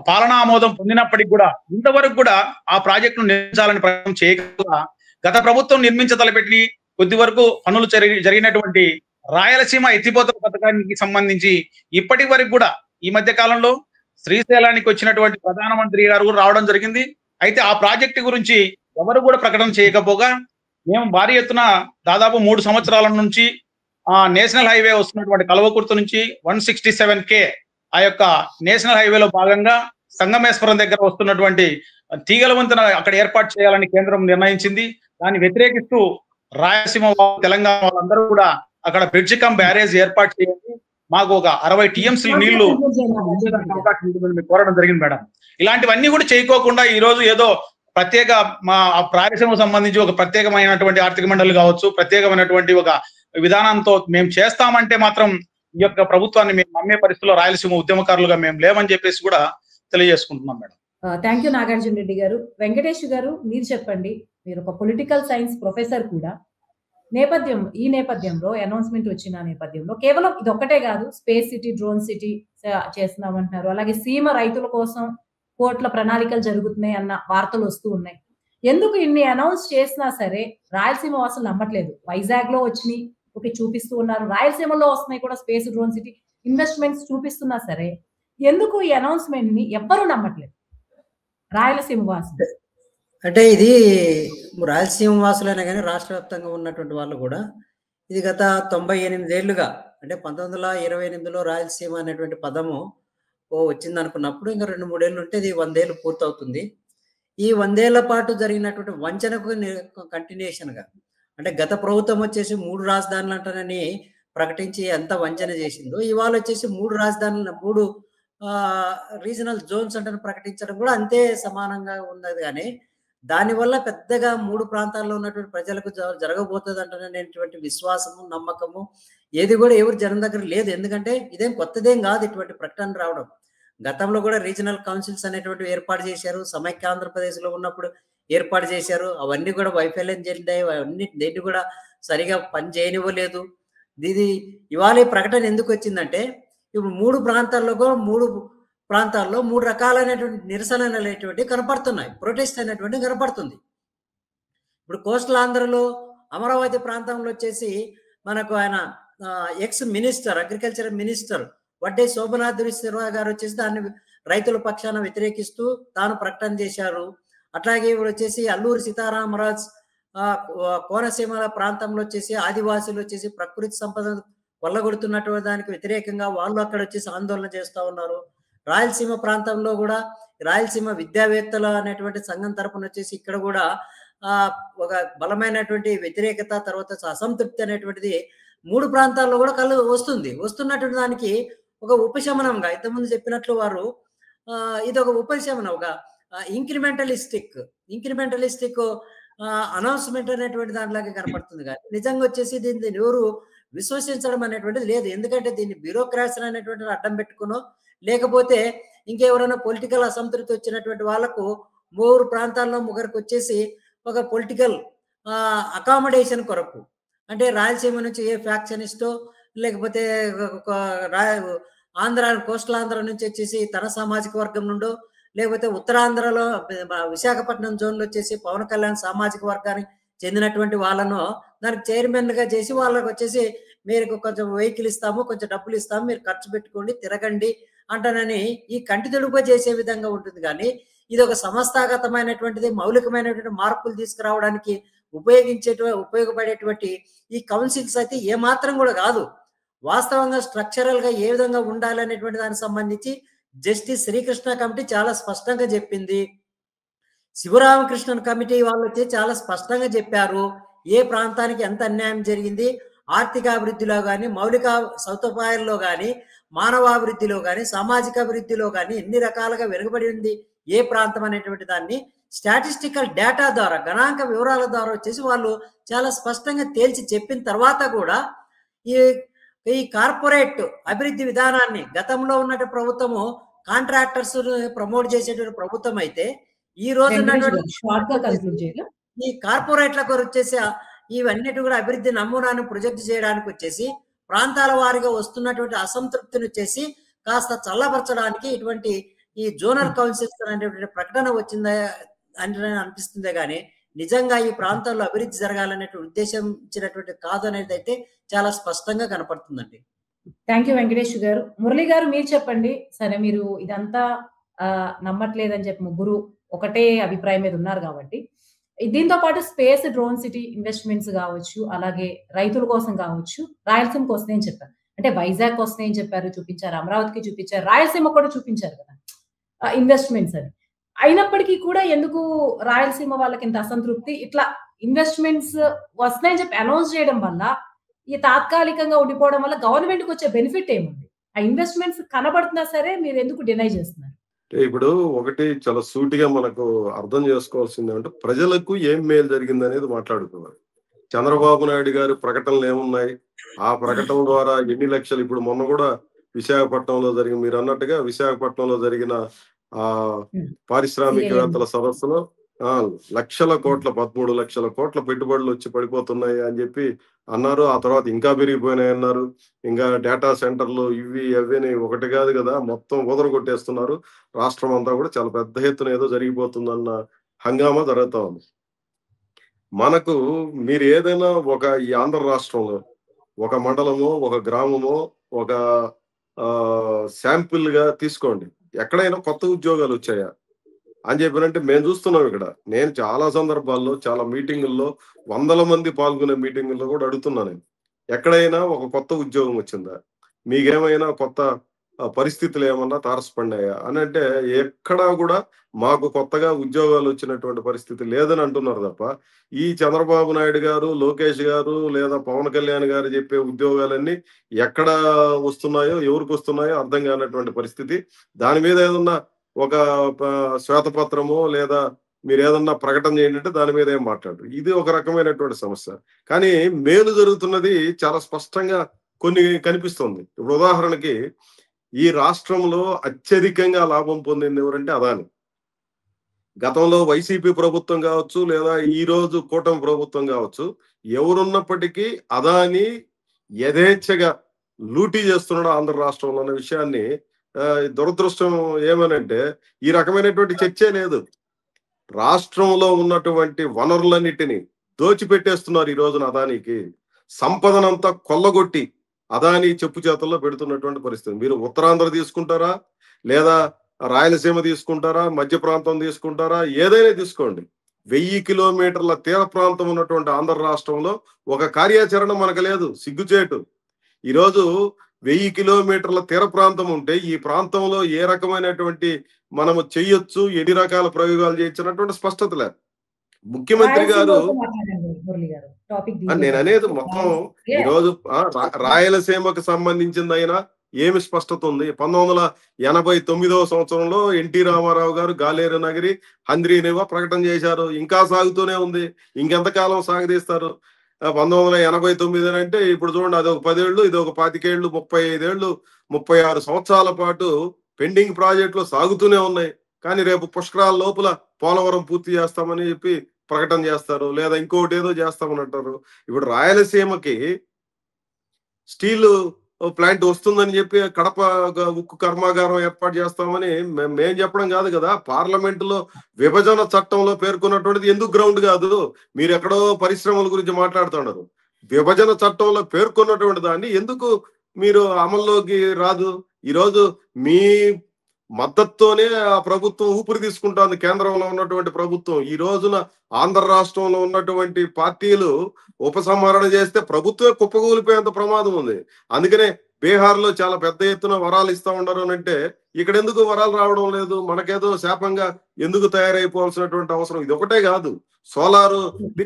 Speaker 3: పాలనా ఆమోదం పొందినప్పటికి కూడా ఇంతవరకు కూడా ఆ ప్రాజెక్టును నిర్మించాలని ప్రయత్నం చేయకుండా గత ప్రభుత్వం నిర్మించతలపెట్టి కొద్ది వరకు పనులు జరిగినటువంటి రాయలసీమ ఎత్తిపోతల పథకానికి సంబంధించి ఇప్పటి వరకు కూడా ఈ మధ్య కాలంలో శ్రీశైలానికి వచ్చినటువంటి ప్రధానమంత్రి గారు రావడం జరిగింది. అయితే ఆ ప్రాజెక్టు గురించి ఎవరు కూడా ప్రకటన చేయకపోగా మేము భారీ ఎత్తున దాదాపు 3 సంవత్సరాల నుంచి నేషనల్ హైవే వస్తున్నటువంటి కల్వకుర్తి నుంచి 167K ఆ యొక్క నేషనల్ హైవేలో భాగంగా సంగమేశ్వరం దగ్గర వస్తున్నటువంటి తీగల వంతెన అక్కడ ఏర్పాటు చేయాలని కేంద్రం నిర్ణయించింది. దాన్ని వ్యతిరేకిస్తూ రాయలసీమ తెలంగాణ వాళ్ళందరూ కూడా అక్కడ బ్రిడ్జ్ కమ్ బ్యారేజ్ ఏర్పాటు చేయండి, మాకు ఒక 60 TMC నీళ్లు అవకాశం ఉంటుందని మీకు కోరడం జరిగింది మేడం. ఇలాంటివన్నీ కూడా చేయకోకుండా ఈ రోజు ఏదో ప్రత్యేక మా రాయలసీమకు సంబంధించి ఒక ప్రత్యేకమైనటువంటి ఆర్థిక మండలి కావచ్చు, ప్రత్యేకమైనటువంటి ఒక విధానంతో మేము చేస్తామంటే మాత్రం ఈ యొక్క ప్రభుత్వాన్ని మేము నమ్మే పరిస్థితిలో రాయలసీమ ఉద్యమకారులుగా మేము లేమని చెప్పేసి కూడా తెలియజేసుకుంటున్నాం madam.
Speaker 1: Thank you Nagarjuna Reddy గారు. వెంకటేష్ గారు మీరు చెప్పండి, మీరు ఒక పొలిటికల్ సైన్స్ ప్రొఫెసర్ కూడా, ఈ నేపథ్యంలో అనౌన్స్మెంట్ వచ్చిన నేపథ్యంలో కేవలం ఇది ఒక్కటే కాదు, స్పేస్ సిటీ, డ్రోన్ సిటీ చేస్తున్నామంటున్నారు, అలాగే సీమ రైతుల కోసం కోట్ల ప్రణాళికలు జరుగుతున్నాయి అన్న వార్తలు వస్తూ ఉన్నాయి. ఎందుకు ఇన్ని అనౌన్స్ చేసినా సరే రాయలసీమ వాసులు నమ్మట్లేదు? వైజాగ్ లో వచ్చినాయి ఓకే చూపిస్తూ ఉన్నారు, రాయలసీమలో వస్తున్నాయి కూడా స్పేస్, డ్రోన్ సిటీ ఇన్వెస్ట్మెంట్స్ చూపిస్తున్నా సరే ఎందుకు ఈ అనౌన్స్మెంట్ ని ఎవ్వరూ నమ్మట్లేదు రాయలసీమ వాసులు?
Speaker 4: అంటే ఇది రాయలసీమ వాసులైనా కానీ రాష్ట్ర వ్యాప్తంగా ఉన్నటువంటి వాళ్ళు కూడా ఇది గత 98 ఏళ్లుగా, అంటే 1928లో రాయలసీమ అనేటువంటి పదము వచ్చింది అనుకున్నప్పుడు ఇంకా 2-3 ఏళ్ళు ఉంటే ఇది 100 ఏళ్ళు పూర్తవుతుంది. ఈ 100 ఏళ్ల పాటు జరిగినటువంటి వంచనకు కంటిన్యూషన్ గా, అంటే గత ప్రభుత్వం వచ్చేసి 3 రాజధానులు అంటానని ప్రకటించి ఎంత వంచన చేసిందో, ఇవాళ వచ్చేసి 3 రాజధానులు 3 రీజనల్ జోన్స్ అంటే ప్రకటించడం కూడా అంతే సమానంగా ఉన్నది. కానీ దానివల్ల పెద్దగా 3 ప్రాంతాల్లో ఉన్నటువంటి ప్రజలకు జరగబోతుంది అంటున్నటువంటి విశ్వాసము, నమ్మకము ఏది కూడా ఎవరు జనం దగ్గర లేదు. ఎందుకంటే ఇదేం కొత్తదేం కాదు ఇటువంటి ప్రకటన రావడం. గతంలో కూడా రీజనల్ కౌన్సిల్స్ అనేటువంటివి ఏర్పాటు చేశారు, సమైక్య ఆంధ్రప్రదేశ్ లో ఉన్నప్పుడు ఏర్పాటు చేశారు. అవన్నీ కూడా వైఫల్యం చెందాయి, అవన్నీ దేన్ని కూడా సరిగా పని చేయనివ్వలేదు. ఇది ఇవాళ ఈ ప్రకటన ఎందుకు వచ్చిందంటే, ఇప్పుడు 3 ప్రాంతాల్లో కూడా 3 ప్రాంతాల్లో 3 రకాలైనటువంటి నిరసనలు అనేటువంటివి కనపడుతున్నాయి, ప్రొటెస్ట్ అనేటువంటి కనపడుతుంది. ఇప్పుడు కోస్టల్ ఆంధ్రలో అమరావతి ప్రాంతంలో వచ్చేసి మనకు ఆయన ex minister, agriculture minister Vadde Sobhanadreeswararao గారు వచ్చేసి దాన్ని రైతుల పక్షాన వ్యతిరేకిస్తూ తాను ప్రకటన చేశారు. అట్లాగే ఇప్పుడు వచ్చేసి అల్లూరి సీతారామరాజు కోనసీమల ప్రాంతంలో వచ్చేసి ఆదివాసులు వచ్చేసి ప్రకృతి సంపద కొల్లగొడుతున్నటువంటి దానికి వ్యతిరేకంగా వాళ్ళు అక్కడ వచ్చేసి ఆందోళన చేస్తూ ఉన్నారు. రాయలసీమ ప్రాంతంలో కూడా రాయలసీమ విద్యావేత్తల అనేటువంటి సంఘం తరపున వచ్చేసి ఇక్కడ కూడా ఒక బలమైనటువంటి వ్యతిరేకత, తర్వాత అసంతృప్తి అనేటువంటిది 3 ప్రాంతాల్లో కూడా వస్తున్నటువంటి దానికి ఒక ఉపశమనంగా ఇంతకుముందు చెప్పినట్లు వారు ఇది ఒక ఉపశమనం, ఒక ఇంక్రిమెంటలిస్టిక్ అనౌన్స్మెంట్ అనేటువంటి దాంట్లాగే కనపడుతుంది. కానీ నిజంగా వచ్చేసి దీన్ని ఎవరు విశ్వసించడం అనేటువంటిది లేదు. ఎందుకంటే దీన్ని బ్యూరోక్రాసీ అనేటువంటిది అడ్డం పెట్టుకునో, లేకపోతే ఇంకెవరైనా పొలిటికల్ అసంతృప్తి వచ్చినటువంటి వాళ్ళకు 3 ప్రాంతాల్లో 3కి వచ్చేసి ఒక పొలిటికల్ అకామిడేషన్ కొరకు, అంటే రాయలసీమ నుంచి ఏ ఫ్యాక్షనిస్టో, లేకపోతే కోస్టల్ ఆంధ్ర నుంచి వచ్చేసి తన సామాజిక వర్గం నుండో, లేకపోతే ఉత్తరాంధ్రలో విశాఖపట్నం జోన్లో వచ్చేసి పవన్ కళ్యాణ్ సామాజిక వర్గానికి చెందినటువంటి వాళ్ళను దానికి చైర్మన్ గా చేసి వాళ్ళకి వచ్చేసి మీరు కొంచెం వెహికల్ ఇస్తాము, కొంచెం డబ్బులు ఇస్తాము, మీరు ఖర్చు పెట్టుకోండి, తిరగండి అంటానని ఈ కంటి తెలుగుగా చేసే విధంగా ఉంటుంది. కానీ ఇది ఒక సంస్థాగతమైనటువంటిది, మౌలికమైనటువంటి మార్పులు తీసుకురావడానికి ఉపయోగపడేటువంటి ఈ కౌన్సిల్స్ అయితే ఏమాత్రం కూడా కాదు. వాస్తవంగా స్ట్రక్చరల్ గా ఏ విధంగా ఉండాలనేటువంటి దానికి సంబంధించి జస్టిస్ శ్రీకృష్ణ కమిటీ చాలా స్పష్టంగా చెప్పింది. శివరామకృష్ణన్ కమిటీ వాళ్ళు వచ్చి చాలా స్పష్టంగా చెప్పారు ఏ ప్రాంతానికి ఎంత అన్యాయం జరిగింది, ఆర్థిక అభివృద్ధిలో కానీ, మౌలిక సదుపాయాల్లో కానీ, మానవాభివృద్ధిలో కానీ, సామాజిక అభివృద్ధిలో కానీ ఎన్ని రకాలుగా వెనుకబడి ఉంది ఏ ప్రాంతం అనేటువంటి దాన్ని స్టాటిస్టికల్ డేటా ద్వారా, గణాంక వివరాల ద్వారా వచ్చేసి వాళ్ళు చాలా స్పష్టంగా తేల్చి చెప్పిన తర్వాత కూడా ఈ కార్పొరేట్ అభివృద్ధి విధానాన్ని గతంలో ఉన్నటువంటి ప్రభుత్వము కాంట్రాక్టర్స్ ప్రమోట్ చేసేటువంటి ప్రభుత్వం అయితే, ఈ రోజు ఈ కార్పొరేట్లకు వచ్చేసి ఇవన్నిటి కూడా అభివృద్ధి నమూనాను ప్రొజెక్ట్ చేయడానికి వచ్చేసి ప్రాంతాల వారిగా వస్తున్నటువంటి అసంతృప్తిని వచ్చేసి కాస్త చల్లపరచడానికి ఇటువంటి ఈ జోనల్ కౌన్సిల్స్ అనేటువంటి ప్రకటన వచ్చిందా అని అనిపిస్తుందే కానీ నిజంగా ఈ ప్రాంతాల్లో అభివృద్ధి జరగాలనేటువంటి ఉద్దేశం ఇచ్చినటువంటి కాదు అనేది అయితే చాలా స్పష్టంగా కనపడుతుందండి.
Speaker 1: థ్యాంక్ యూ వెంకటేష్ గారు. మురళి గారు మీరు చెప్పండి. సరే, మీరు ఇదంతా నమ్మట్లేదని చెప్పి ముగ్గురు ఒకటే అభిప్రాయం మీద ఉన్నారు కాబట్టి, దీంతో పాటు స్పేస్, డ్రోన్ సిటీ ఇన్వెస్ట్మెంట్స్ కావచ్చు, అలాగే రైతుల కోసం కావచ్చు, రాయలసీమకు వస్తున్నాయని చెప్పారు. అంటే వైజాగ్ వస్తున్నాయని చెప్పారు, చూపించారు, అమరావతికి చూపించారు, రాయలసీమ కూడా చూపించారు కదా ఇన్వెస్ట్మెంట్స్ అని. అయినప్పటికీ కూడా ఎందుకు రాయలసీమ వాళ్ళకి ఇంత అసంతృప్తి? ఇట్లా ఇన్వెస్ట్మెంట్స్ వస్తున్నాయని చెప్పి అనౌన్స్ చేయడం వల్ల ఈ తాత్కాలికంగా ఉండిపోవడం వల్ల గవర్నమెంట్‌కి వచ్చే బెనిఫిట్ ఏముంది? ఆ ఇన్వెస్ట్‌మెంట్స్ కనబడుతున్నా సరే మీరు ఎందుకు డినై చేస్తున్నారు?
Speaker 2: ఇప్పుడు ఒకటి చాలా సూటిగా మనకు అర్థం చేసుకోవాల్సిందేమంటే, ప్రజలకు ఏం మేలు జరిగిందనేది మాట్లాడుకోవాలి. చంద్రబాబు నాయుడు గారి ప్రకటనలు ఏమున్నాయి? ఆ ప్రకటన ద్వారా ఎన్ని లక్షలు ఇప్పుడు మొన్న గూడా విశాఖపట్నంలో జరిగిన మీరన్నట్టుగా విశాఖపట్నంలో జరిగిన
Speaker 1: హ్మ్.
Speaker 2: పారిశ్రామికవేత్తల
Speaker 1: CIM.
Speaker 2: సదస్సులో లక్షల
Speaker 1: హ్మ్.
Speaker 2: కోట్ల 13 లక్షల కోట్ల పెట్టుబడులొచ్చి పడిపోతున్నాయి అని జెప్పి అన్నారు. ఆ తర్వాత ఇంకా పెరిగిపోయినాయన్నారు. ఇంకా డేటా సెంటర్‌లు ఇవి అవి అని ఒకటి గాదు గదా! మొత్తం ఊదరగొట్టేస్తున్నారు. రాష్ట్రం అంతా గూడా చాలా పెద్ద ఎత్తున ఏదో జరిగిపోతుందన్న హంగామా జరుగుతా ఉంది. మనకు మీరేదైనా ఈ ఆంధ్ర రాష్ట్రంలో ఒక మండలమో, ఒక గ్రామమో, ఒక శాంపిల్‌గా తీసుకోండి. ఎక్కడైనా కొత్త ఉద్యోగాలొచ్చాయా? అని చెప్పానంటే మేము చూస్తున్నాం ఇక్కడ. నేను చాలా సందర్భాల్లో, చాలా మీటింగుల్లో, వందల మంది పాల్గొనే మీటింగుల్లో గూడా అడుగుతున్నా నేను. ఎక్కడైనా ఒక కొత్త ఉద్యోగం వచ్చిందా? మీకేమైనా కొత్త పరిస్థితులేమన్నా తారసపడినాయా? అనంటే ఎక్కడా గూడా మాకు కొత్తగా ఉద్యోగాలొచ్చినటువంటి పరిస్థితి లేదని అంటున్నారు తప్ప, ఈ చంద్రబాబు నాయుడు గారు, లోకేష్ గారు లేదా పవన్ కళ్యాణ్ గారు చెప్పే ఉద్యోగాలన్నీ ఎక్కడ వస్తున్నాయో, ఎవరికొస్తున్నాయో అర్థం కానటువంటి పరిస్థితి. దాని మీద ఏదన్నా ఒక ప శ్వేతపత్రమో లేదా మీరేదన్నా ప్రకటన చేయండంటే దాని మీద ఏం మాట్లాడరు. ఇది ఒక రకమైనటువంటి సమస్య. కానీ మేలు జరుగుతున్నది చాలా స్పష్టంగా కొన్ని కనిపిస్తుంది. ఇప్పుడు ఉదాహరణకి ఈ రాష్ట్రంలో అత్యధికంగా లాభం పొందింది ఎవరంటే అదాని. గతంలో వైసీపీ ప్రభుత్వం గావచ్చు, లేదా ఈరోజు కూటమి ప్రభుత్వం గావచ్చు, ఎవరున్నప్పటికీ అదాని యథేచ్ఛగా లూటీ చేస్తున్నాడు ఆంధ్ర రాష్ట్రంలో అన్న విషయాన్ని దురదృష్టం ఏమనంటే ఈ రకమైనటువంటి చర్చే లేదు. రాష్ట్రంలో ఉన్నటువంటి వనరులన్నిటిని దోచిపెట్టేస్తున్నారు ఈ రోజున అదానికి. సంపదనంతా కొల్లగొట్టి అదాని చెప్పు చేతల్లో పెడుతున్నటువంటి పరిస్థితి. మీరు ఉత్తరాంధ్ర తీసుకుంటారా? లేదా రాయలసీమ తీసుకుంటారా? మధ్య ప్రాంతం తీసుకుంటారా? ఏదైనా తీసుకోండి. 1000 కిలోమీటర్ల తీర ప్రాంతం ఉన్నటువంటి ఆంధ్ర రాష్ట్రంలో ఒక కార్యాచరణ మనకు లేదు. సిగ్గుచేటు. ఈరోజు 1000 కిలోమీటర్ల తీర ప్రాంతం ఉంటే, ఈ ప్రాంతంలో ఏ రకమైనటువంటి మనము చెయ్యొచ్చు, ఎన్ని రకాల ప్రయోగాలు చేయొచ్చు అన్నటువంటి స్పష్టత లేదు. ముఖ్యమంత్రి
Speaker 1: రాయలసీమ
Speaker 2: గారు
Speaker 1: వరకు మాట్లాడండి మురళి గారు. టాపిక్ డీవియేట్
Speaker 2: నేననేది
Speaker 1: అవ్వద్దు.
Speaker 2: మొత్తం
Speaker 1: యాహ్!
Speaker 2: ఈరోజు రాయలసీమకు సంబంధించిందైనా ఏమి స్పష్టత ఉంది? 1989వ సంవత్సరంలో ఎన్టీ రామారావు గారు గాలేరు నగరి, హంద్రీనివా ప్రకటన చేశారు. ఇంకా సాగుతూనే ఉంది. ఇంకెంతకాలం సాగదీస్తారు? 1989 అంటే ఇప్పుడు చూడండి అదొక 10 ఏళ్ళు, ఇదొక 25 ఏళ్ళు, 35 ఏళ్ళు, 36 సంవత్సరాల పాటు పెండింగ్ ప్రాజెక్టులు సాగుతూనే ఉన్నాయి. కానీ రేపు పుష్కరాల లోపల పోలవరం పూర్తి చేస్తామని చెప్పి ప్రకటన చేస్తారు. లేదా ఇంకోటి ఏదో చేస్తామని అంటారు. ఇప్పుడు రాయలసీమకి స్టీలు ప్లాంట్ వస్తుందని చెప్పి కడప ఉక్కు కర్మాగారం ఏర్పాటు చేస్తామని మేం చెప్పడం కాదు కదా. పార్లమెంటులో విభజన చట్టంలో పేర్కొన్నటువంటిది ఎందుకు గ్రౌండ్ కాదు? మీరు ఎక్కడో పరిశ్రమల గురించి మాట్లాడుతున్నారు. విభజన చట్టంలో పేర్కొన్నటువంటి దాన్ని ఎందుకు మీరు అమల్లోకి రాదు? ఈరోజు మీ మద్దతుతోనే ఆ ప్రభుత్వం ఊపిరి తీసుకుంటోంది. కేంద్రంలో ఉన్నటువంటి ప్రభుత్వం ఈ రోజున ఆంధ్ర రాష్ట్రంలో ఉన్నటువంటి పార్టీలు ఉపసంహరణ చేస్తే ప్రభుత్వమే కుప్పకూలిపోయేంత ప్రమాదం ఉంది. అందుకనే బీహార్‌లో చాలా పెద్ద ఎత్తున వరాలు ఇస్తా ఉన్నారు అనంటే, ఇక్కడ ఎందుకు వరాలు రావడం లేదు? మనకేదో శాపంగా ఎందుకు తయారైపోవాల్సినటువంటి అవసరం? ఇదొకటే కాదు. సోలారు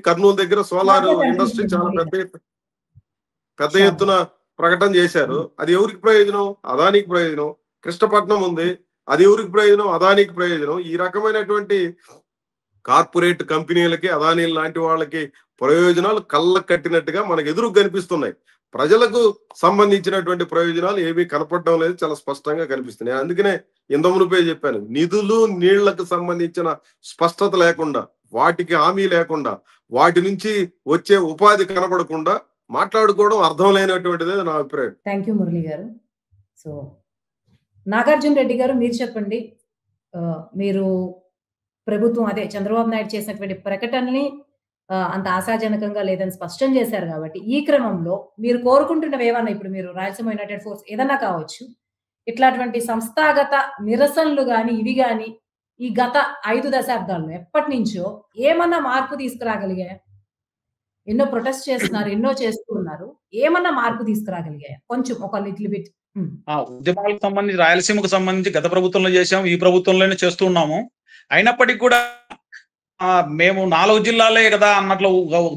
Speaker 2: కర్నూలు దగ్గర సోలారు
Speaker 1: మాట్లాడండి
Speaker 2: ఇండస్ట్రీ చాలా
Speaker 1: మురళి గారు.
Speaker 2: పెద్ద
Speaker 1: షూర్.
Speaker 2: ఎత్తున ప్రకటన చేశారు. అది ఎవరికి ప్రయోజనం? అదానికి ప్రయోజనం. కృష్ణపట్నం ఉంది. అది ఎవరికి ప్రయోజనం? అదానికి ప్రయోజనం. ఈ రకమైనటువంటి కార్పొరేట్ కంపెనీలకి, అదానీ లాంటి వాళ్ళకి ప్రయోజనాలు కళ్ళకు కట్టినట్టుగా మనకు ఎదురుగా కనిపిస్తున్నాయి. ప్రజలకు సంబంధించినటువంటి ప్రయోజనాలు ఏమీ కనపడడం లేదు. చాలా స్పష్టంగా కనిపిస్తున్నాయి. అందుకనే ఇంతకుమునుపే చెప్పాను. నిధులు, నీళ్లకు సంబంధించిన స్పష్టత లేకుండా, వాటికి హామీ లేకుండా, వాటి నుంచి వచ్చే ఉపాధి కనపడకుండా మాట్లాడుకోవడం అర్థం లేనటువంటిదే నా అభిప్రాయం.
Speaker 1: థ్యాంక్ యూ మురళి గారు. సో, నాగార్జున రెడ్డి గారు మీరు చెప్పండి. మీరు ప్రభుత్వం అదే చంద్రబాబు నాయుడు చేసినటువంటి ప్రకటనని అంత ఆశాజనకంగా లేదని స్పష్టం చేశారు కాబట్టి, ఈ క్రమంలో మీరు కోరుకుంటున్నవేవన్నా ఇప్పుడు మీరు రాయలసీమ యునైటెడ్ ఫోర్స్ ఏదన్నా కావచ్చు. ఇట్లాంటి సంస్థాగత నిరసనలు గాని, ఇవి గాని ఈ గత 5 దశాబ్దాల్లో ఎప్పటినుంచో ఏమన్నా మార్పు తీసుకురాగలిగాయా? ఎన్నో ప్రొటెస్ట్ చేస్తున్నారు. ఎన్నో చేస్తూ ఉన్నారు. ఏమన్నా మార్పు తీసుకురాగలిగాయా? కొంచెం ఒక లిటిల్ బిట్.
Speaker 3: ఉద్యమాలకు సంబంధించి రాయలసీమకు సంబంధించి గత ప్రభుత్వంలో చేశాము. ఈ ప్రభుత్వంలోనే చేస్తూ ఉన్నాము. అయినప్పటికీ కూడా మేము 4 జిల్లాలే కదా అన్నట్లు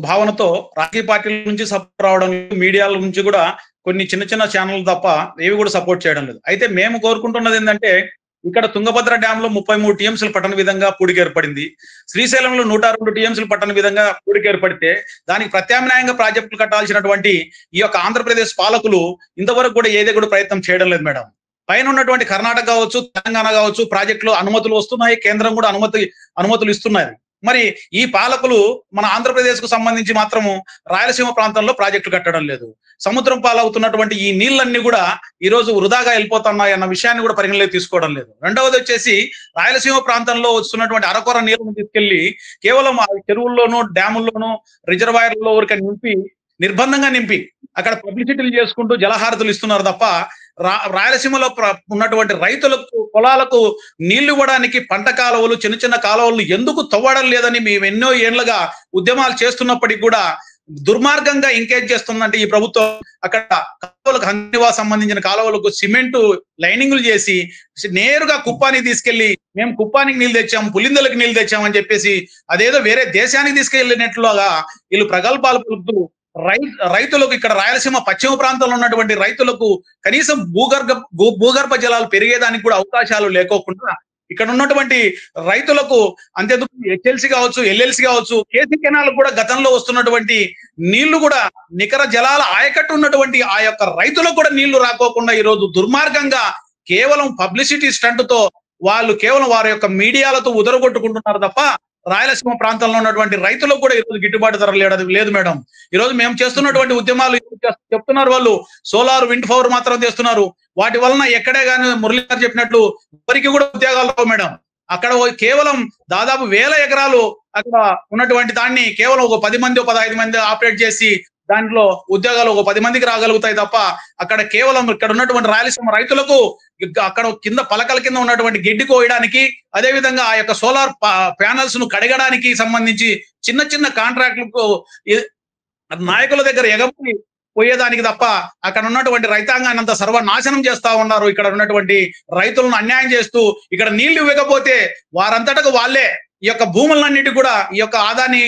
Speaker 3: భావనతో రాజకీయ పార్టీల నుంచి సపోర్ట్ రావడం లేదు, మీడియాల నుంచి కూడా కొన్ని చిన్న చిన్న ఛానల్ తప్ప ఏవి కూడా సపోర్ట్ చేయడం లేదు. అయితే మేము కోరుకుంటున్నది ఏంటంటే, ఇక్కడ తుంగభద్ర డ్యామ్ లో 33 టీఎంసీలు పట్టని విధంగా పూడికి ఏర్పడింది. శ్రీశైలంలో 102 టీఎంసీలు పట్టని విధంగా పూడికి ఏర్పడితే దానికి ప్రత్యామ్నాయంగా ప్రాజెక్టులు కట్టాల్సినటువంటి ఈ యొక్క ఆంధ్రప్రదేశ్ పాలకులు ఇంతవరకు కూడా ఏదే కూడా ప్రయత్నం చేయడం లేదు మేడం. పైన ఉన్నటువంటి కర్ణాటక కావచ్చు, తెలంగాణ కావచ్చు, ప్రాజెక్టులు అనుమతులు వస్తున్నాయి, కేంద్రం కూడా అనుమతులు ఇస్తున్నారు. మరి ఈ పాలకులు మన ఆంధ్రప్రదేశ్ కు సంబంధించి మాత్రము రాయలసీమ ప్రాంతంలో ప్రాజెక్టులు కట్టడం లేదు. సముద్రం పాలవుతున్నటువంటి ఈ నీళ్ళన్నీ కూడా ఈ రోజు వృధాగా వెళ్ళిపోతున్నాయి అన్న విషయాన్ని కూడా పరిగణలోకి తీసుకోవడం లేదు. రెండవది వచ్చేసి, రాయలసీమ ప్రాంతంలో వస్తున్నటువంటి అరకొర నీళ్ళను తీసుకెళ్లి కేవలం ఆ చెరువుల్లోనూ, డ్యాముల్లోనూ, రిజర్వాయర్లలో ఊరికే నిర్బంధంగా నింపి అక్కడ పబ్లిసిటీలు చేసుకుంటూ జలహారతులు ఇస్తున్నారు తప్ప రాయలసీమలో ఉన్నటువంటి రైతులకు, పొలాలకు నీళ్లు ఇవ్వడానికి పంట కాలువలు, చిన్న చిన్న కాలువలు ఎందుకు తవ్వడం లేదని మేము ఎన్నో ఏళ్లుగా ఉద్యమాలు చేస్తున్నప్పటికీ కూడా దుర్మార్గంగా ఎంకరేజ్ చేస్తుందంటే ఈ ప్రభుత్వం. అక్కడ కాలువలకు, హందివా సంబంధించిన కాలువలకు సిమెంట్ లైనింగ్లు చేసి నేరుగా కుప్పానికి తీసుకెళ్లి, మేము కుప్పానికి నీళ్లు తెచ్చాం, పులిందలకు నీళ్లు తెచ్చామని చెప్పేసి అదేదో వేరే దేశానికి తీసుకెళ్లినట్లుగా వీళ్ళు ప్రగల్భాలు పలుకుతూ రైతులకు, ఇక్కడ రాయలసీమ పశ్చిమ ప్రాంతంలో ఉన్నటువంటి రైతులకు కనీసం భూగర్భ జలాలు పెరిగేదానికి కూడా అవకాశాలు లేకోకుండా ఇక్కడ ఉన్నటువంటి రైతులకు అంతేందుకు హెచ్ఎల్సి కావచ్చు, ఎల్ఎల్సి కావచ్చు, కేసీ కెనాల్ కూడా గతంలో వస్తున్నటువంటి నీళ్లు కూడా నికర జలాల ఆయకట్టు ఉన్నటువంటి ఆ యొక్క రైతులకు కూడా నీళ్లు రాకోకుండా ఈ రోజు దుర్మార్గంగా కేవలం పబ్లిసిటీ స్టంట్ తో వాళ్ళు కేవలం వారి యొక్క మీడియాలతో ఉదరగొట్టుకుంటున్నారు తప్ప రాయలసీమ ప్రాంతంలో ఉన్నటువంటి రైతులకు కూడా ఈరోజు గిట్టుబాటు ధర లేదు మేడం. ఈ రోజు మేము చేస్తున్నటువంటి ఉద్యమాలు చెప్తున్నారు వాళ్ళు సోలార్, విండ్ పవర్ మాత్రం చేస్తున్నారు. వాటి వలన ఎక్కడే కానీ మురళీ గారు చెప్పినట్లు ఎవరికి కూడా ఉద్యోగాలు రావు మేడం. అక్కడ కేవలం దాదాపు 1000 ఎకరాలు అక్కడ ఉన్నటువంటి దాన్ని కేవలం ఒక 10 మంది, 15 మంది ఆపరేట్ చేసి దాంట్లో ఉద్యోగాలు ఒక 10 మందికి రాగలుగుతాయి తప్ప అక్కడ కేవలం ఇక్కడ ఉన్నటువంటి రాయలసీమ రైతులకు అక్కడ కింద పలకల కింద ఉన్నటువంటి గడ్డి కోయడానికి, అదే విధంగా ఆ యొక్క సోలార్ ప్యానల్స్ ను కడగడానికి సంబంధించి చిన్న చిన్న కాంట్రాక్టులకు నాయకుల దగ్గర ఎగబడి పోయేదానికి తప్ప అక్కడ ఉన్నటువంటి రైతాంగాన్ని అంతా సర్వనాశనం చేస్తా ఉన్నారు. ఇక్కడ ఉన్నటువంటి రైతులను అన్యాయం చేస్తూ ఇక్కడ నీళ్లు ఇవ్వకపోతే వారంతటకు వాళ్ళే ఈ యొక్క భూములన్నిటి కూడా ఈ యొక్క ఆదాని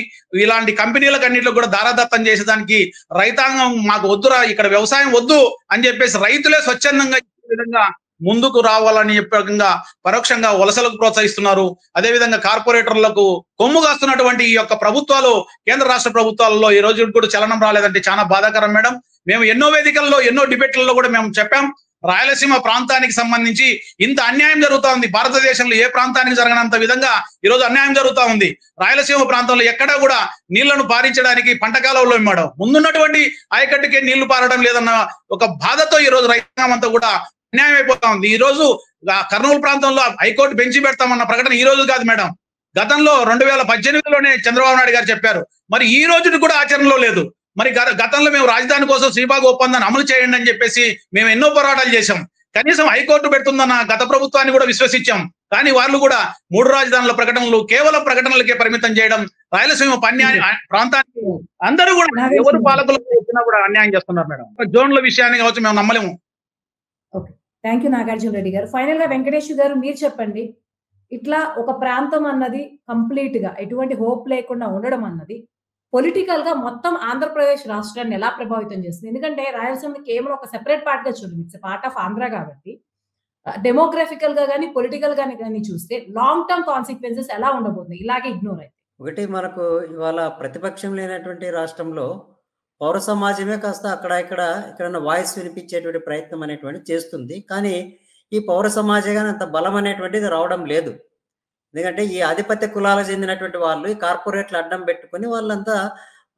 Speaker 3: ఇలాంటి కంపెనీలకు అన్నిటికి కూడా దారాదత్తం చేసేదానికి రైతాంగం మాకు వద్దురా, ఇక్కడ వ్యవసాయం వద్దు అని చెప్పేసి రైతులే స్వచ్ఛందంగా ఈ విధంగా ముందుకు రావాలని చెప్పగా పరోక్షంగా వలసలకు ప్రోత్సహిస్తున్నారు. అదేవిధంగా కార్పొరేటర్లకు కొమ్ము కాస్తున్నటువంటి ఈ యొక్క ప్రభుత్వాలు, కేంద్ర రాష్ట్ర ప్రభుత్వాలలో ఈ రోజు కూడా చలనం రాలేదంటే చాలా బాధాకరం మేడం. మేము ఎన్నో వేదికల్లో, ఎన్నో డిబేట్లలో కూడా మేము చెప్పాం, రాయలసీమ ప్రాంతానికి సంబంధించి ఇంత అన్యాయం జరుగుతా ఉంది. భారతదేశంలో ఏ ప్రాంతానికి జరగనంత విధంగా ఈ రోజు అన్యాయం జరుగుతా ఉంది. రాయలసీమ ప్రాంతంలో ఎక్కడా కూడా నీళ్లను పారించడానికి పంట కాలువలో ఇవ్వడం, ముందున్నటువంటి ఆయకట్టుకే నీళ్లు పారడం లేదన్న ఒక బాధతో ఈ రోజు రైతాంగం అంతా కూడా అన్యాయం అయిపోతా ఉంది. ఈ రోజు కర్నూలు ప్రాంతంలో హైకోర్టు బెంచి పెడతామన్న ప్రకటన ఈ రోజు కాదు మేడం, గతంలో 2018లోనే చంద్రబాబు నాయుడు గారు చెప్పారు. మరి ఈ రోజుకి కూడా ఆచరణలో లేదు. మరి గతంలో మేము రాజధాని కోసం శ్రీబాగ్ ఒప్పందాన్ని అమలు చేయండి అని చెప్పేసి మేము ఎన్నో పోరాటాలు చేశాం. కనీసం హైకోర్టు పెడుతుందన్న గత ప్రభుత్వాన్ని కూడా విశ్వసించాం. కానీ వాళ్ళు కూడా 3 రాజధానుల ప్రకటనలు కేవలం ప్రకటనలకే పరిమితం చేయడం, రాయలసీమ ప్రాంతానికి అందరూ కూడా ఎవరు పాలకులకు వచ్చినా కూడా అన్యాయం చేస్తున్నారు మేడం. జోన్ల విషయాన్ని కావచ్చు మేము నమ్మలేము.
Speaker 1: Okay, thank you Nagarjuna Reddy గారు. ఫైనల్ గా వెంకటేష్ గారు మీరు చెప్పండి, ఇట్లా ఒక ప్రాంతం అన్నది కంప్లీట్ గా ఎటువంటి హోప్ లేకుండా ఉండడం అన్నది పొలిటికల్ గా మొత్తం ఆంధ్రప్రదేశ్ రాష్ట్రాన్ని ఎలా ప్రభావితం చేస్తుంది? ఎందుకంటే రాయలసీమ కేవలం ఒక సెపరేట్ పార్ట్ గా చూడండి, ఇట్స్ పార్ట్ ఆఫ్ ఆంధ్ర కాబట్టి డెమోగ్రఫికల్ గా కానీ పొలిటికల్ గా కానీ చూస్తే లాంగ్ టర్మ్ కాన్సిక్వెన్సెస్ ఎలా ఉండబోతుంది ఇలాగే ఇగ్నోర్ అయితే?
Speaker 4: ఒకటి, మనకు ఇవాళ ప్రతిపక్షం లేనటువంటి రాష్ట్రంలో పౌర సమాజమే కాస్త అక్కడ ఇక్కడ వాయిస్ వినిపించేటువంటి ప్రయత్నం అనేటువంటి చేస్తుంది. కానీ ఈ పౌర సమాజంగా అంత బలం అనేటువంటిది రావడం లేదు. ఎందుకంటే ఈ ఆధిపత్య కులాలకు చెందినటువంటి వాళ్ళు ఈ కార్పొరేట్లు అడ్డం పెట్టుకుని వాళ్ళంతా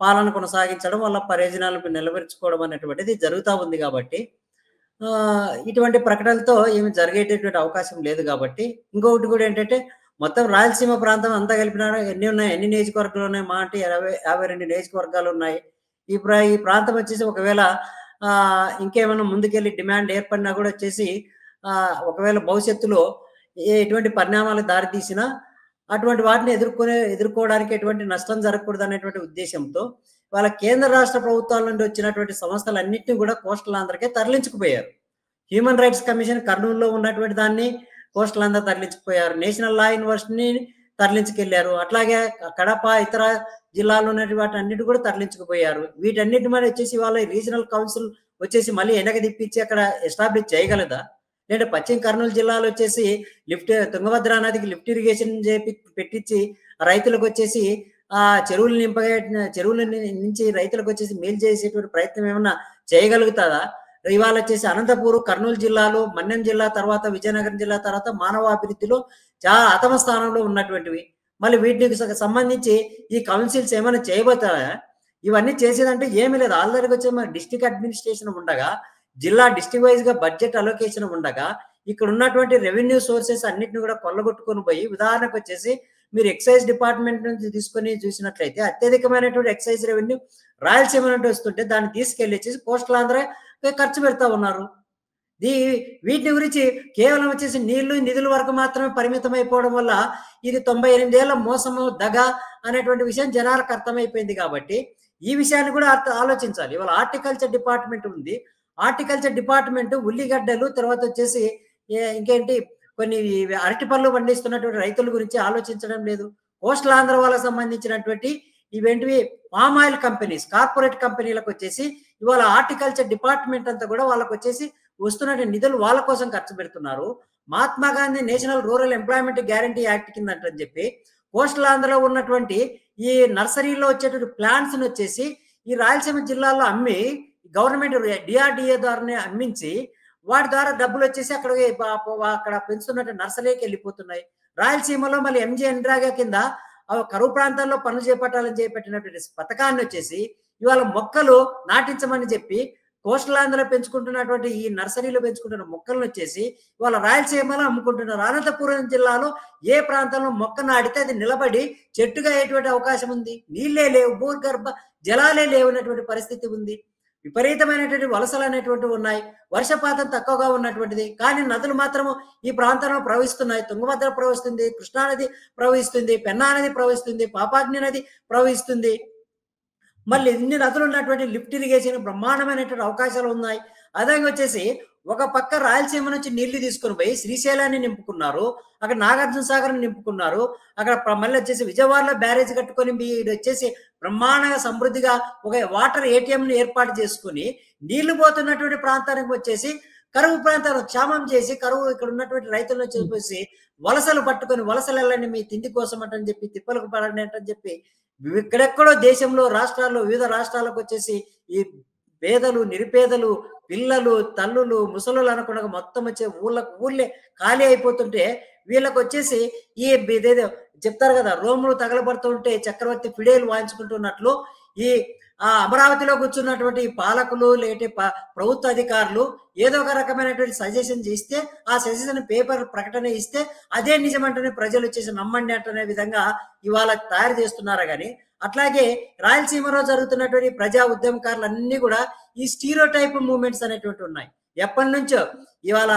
Speaker 4: పాలన కొనసాగించడం, వాళ్ళ ప్రయోజనాలను నిలబెట్టుకోవడం అనేటువంటిది జరుగుతూ ఉంది. కాబట్టి ఇటువంటి ప్రకటనలతో ఏమి జరిగేటటువంటి అవకాశం లేదు. కాబట్టి ఇంకొకటి కూడా ఏంటంటే, మొత్తం రాయలసీమ ప్రాంతం అంతా కలిపినా ఎన్ని ఉన్నాయి, ఎన్ని నియోజకవర్గాలు ఉన్నాయి? మా అంటే 52 నియోజకవర్గాలు ఉన్నాయి. ఈ ప్రాంతం వచ్చేసి ఒకవేళ ఇంకేమైనా ముందుకెళ్ళి డిమాండ్ ఏర్పడినా కూడా వచ్చేసి ఒకవేళ భవిష్యత్తులో ఎటువంటి పరిణామాలకు దారితీసినా అటువంటి వాటిని ఎదుర్కోవడానికి ఎటువంటి నష్టం జరగకూడదు అనేటువంటి ఉద్దేశంతో వాళ్ళ కేంద్ర రాష్ట్ర ప్రభుత్వాల నుండి వచ్చినటువంటి సంస్థలన్నింటినీ కూడా కోస్టల్ ఆంధ్రకే తరలించుకుపోయారు. హ్యూమన్ రైట్స్ కమిషన్ కర్నూలులో ఉన్నటువంటి దాన్ని కోస్టల్ ఆంధ్ర తరలించుకుపోయారు. నేషనల్ లా యూనివర్సిటీని తరలించుకెళ్లారు. అట్లాగే కడప ఇతర జిల్లాలో ఉన్నటువంటి అన్నిటి కూడా తరలించుకుపోయారు. వీటన్నిటి మీద వచ్చేసి వాళ్ళ రీజనల్ కౌన్సిల్ వచ్చేసి మళ్ళీ వెనక తిప్పించి అక్కడ ఎస్టాబ్లిష్ చేయగలదా? లేదా పశ్చిమ కర్నూలు జిల్లాలో వచ్చేసి తుంగభద్రా నదికి లిఫ్ట్ ఇరిగేషన్ పెట్టించి రైతులకు వచ్చేసి ఆ చెరువుల నుంచి రైతులకు వచ్చేసి మేలు చేసేటువంటి ప్రయత్నం ఏమన్నా చేయగలుగుతుందా? ఇవాళ వచ్చేసి అనంతపూర్, కర్నూలు జిల్లాలో, మన్యం జిల్లా తర్వాత విజయనగరం జిల్లా తర్వాత మానవాభివృద్ధిలో చాలా అతమ స్థానంలో ఉన్నటువంటివి. మళ్ళీ వీటికి సంబంధించి ఈ కౌన్సిల్స్ ఏమైనా చేయబోతాయా? ఇవన్నీ చేసేదంటే ఏమీ లేదు. ఆల్రెడీ వచ్చే మన డిస్ట్రిక్ట్ అడ్మినిస్ట్రేషన్ ఉండగా, డిస్ట్రిక్ట్ వైజ్ గా బడ్జెట్ అలొకేషన్ ఉండగా, ఇక్కడ ఉన్నటువంటి రెవెన్యూ సోర్సెస్ అన్నిటిని కూడా కొల్లగొట్టుకొని పోయి, ఉదాహరణకు వచ్చేసి మీరు ఎక్సైజ్ డిపార్ట్మెంట్ నుంచి తీసుకొని చూసినట్లయితే అత్యధికమైనటువంటి ఎక్సైజ్ రెవెన్యూ రాయలసీమ నుండి వస్తుంటే దాన్ని తీసుకెళ్లి కోస్టల్ ఆంధ్ర ఖర్చు పెడతా ఉన్నారు. వీటి గురించి కేవలం వచ్చేసి నీళ్లు నిధుల వరకు మాత్రమే పరిమితం అయిపోవడం వల్ల ఇది 98 ఏళ్ల మోసము దగ అనేటువంటి విషయం జనాలకు అర్థమైపోయింది. కాబట్టి ఈ విషయాన్ని కూడా ఆలోచించాలి. ఇవాళ హార్టికల్చర్ డిపార్ట్మెంట్ ఉంది. హార్టికల్చర్ డిపార్ట్మెంట్ ఉల్లిగడ్డలు తర్వాత వచ్చేసి ఇంకేంటి కొన్ని అరటి పళ్ళు పండిస్తున్నటువంటి రైతుల గురించి ఆలోచించడం లేదు. కోస్టల్ ఆంధ్ర వాళ్ళకి సంబంధించినటువంటి ఇవేంటివి పామ్ ఆయిల్ కంపెనీస్, కార్పొరేట్ కంపెనీలకు వచ్చేసి ఇవాళ హార్టికల్చర్ డిపార్ట్మెంట్ అంతా కూడా వాళ్ళకు వచ్చేసి వస్తున్నటువంటి నిధులు వాళ్ళ కోసం ఖర్చు పెడుతున్నారు. Mahatma Gandhi national rural employment guarantee act కింద అంటని చెప్పి కోస్టల్ ఆంధ్రలో ఉన్నటువంటి ఈ నర్సరీలో వచ్చేటువంటి ప్లాంట్స్ వచ్చేసి ఈ రాయలసీమ జిల్లాలో అమ్మి గవర్నమెంట్ డిఆర్డిఏ ద్వారానే అమ్మించి వాటి ద్వారా డబ్బులు వచ్చేసి అక్కడ పెంచుతున్నట్టు నర్సరీకి వెళ్ళిపోతున్నాయి. రాయలసీమలో మళ్ళీ ఎంజీ ఎన్రాగా కింద కరువు ప్రాంతాల్లో పనులు చేపట్టాలని చేపట్టినటువంటి పథకాన్ని వచ్చేసి ఇవాళ మొక్కలు నాటించమని చెప్పి కోస్టల్ ఆంధ్రలో పెంచుకుంటున్నటువంటి ఈ నర్సరీలో పెంచుకుంటున్న మొక్కలను వచ్చేసి ఇవాళ రాయలసీమలో అమ్ముకుంటున్నారు. అనంతపురం జిల్లాలో ఏ ప్రాంతంలో మొక్క నాటితే అది నిలబడి చెట్టుగా అయ్యేటువంటి అవకాశం ఉంది. నీళ్లే లేవు, భూగర్భ జలాలే లేవున్నటువంటి పరిస్థితి ఉంది. విపరీతమైనటువంటి వలసలు అనేటువంటివి ఉన్నాయి. వర్షపాతం తక్కువగా ఉన్నటువంటిది. కానీ నదులు మాత్రము ఈ ప్రాంతంలో ప్రవహిస్తున్నాయి. తుంగభద్ర ప్రవహిస్తుంది, కృష్ణానది ప్రవహిస్తుంది, పెన్నా నది ప్రవహిస్తుంది, పాపాగ్ని నది ప్రవహిస్తుంది. మళ్ళీ ఇన్ని నదులు ఉన్నటువంటి లిఫ్ట్ ఇరిగేషన్ బ్రహ్మాండమైనటువంటి అవకాశాలు ఉన్నాయి. అదే వచ్చేసి ఒక పక్క రాయలసీమ నుంచి నీళ్లు తీసుకుని పోయి శ్రీశైలాన్ని నింపుకున్నారు, అక్కడ నాగార్జున సాగర్ నింపుకున్నారు, అక్కడ మళ్ళీ వచ్చేసి విజయవాడలో బ్యారేజ్ కట్టుకొని వచ్చేసి బ్రహ్మాండంగా సమృద్ధిగా ఒక వాటర్ ఏటీఎం ని ఏర్పాటు చేసుకుని నీళ్లు పోతున్నటువంటి ప్రాంతానికి వచ్చేసి కరువు ప్రాంతాలను క్షామం చేసి కరువు ఇక్కడ ఉన్నటువంటి రైతులను చెప్పేసి వలసలు పట్టుకొని వలసలు వెళ్ళండి మీ తిండి కోసం అంటని చెప్పి తిప్పలకు పడండి అంటని చెప్పి ఇక్కడెక్కడో దేశంలో రాష్ట్రాల్లో వివిధ రాష్ట్రాలకు వచ్చేసి ఈ పేదలు నిరుపేదలు పిల్లలు తల్లులు ముసలులు అనకుండా మొత్తం వచ్చే ఊళ్ళే ఖాళీ అయిపోతుంటే వీళ్ళకి వచ్చేసి ఈ ఇదేదో చెప్తారు కదా, రోములు తగలబడుతుంటే చక్రవర్తి ఫిడేలు వాయించుకుంటున్నట్లు ఈ అమరావతిలో కూర్చున్నటువంటి పాలకులు లేటే ప్రభుత్వ అధికారులు ఏదో ఒక రకమైనటువంటి సజెషన్ చేస్తే ఆ సజెషన్ పేపర్ ప్రకటన ఇస్తే అదే నిజమంటేనే ప్రజలు వచ్చేసి నమ్మండి అంటనే విధంగా ఇవాళ తయారు చేస్తున్నారా. కానీ అట్లాగే రాయలసీమలో జరుగుతున్నటువంటి ప్రజా ఉద్యమకారులు అన్ని కూడా ఈ స్టీరియోటైప్ మూవ్మెంట్స్ అనేటువంటి ఉన్నాయి. ఎప్పటి నుంచో ఇవాళ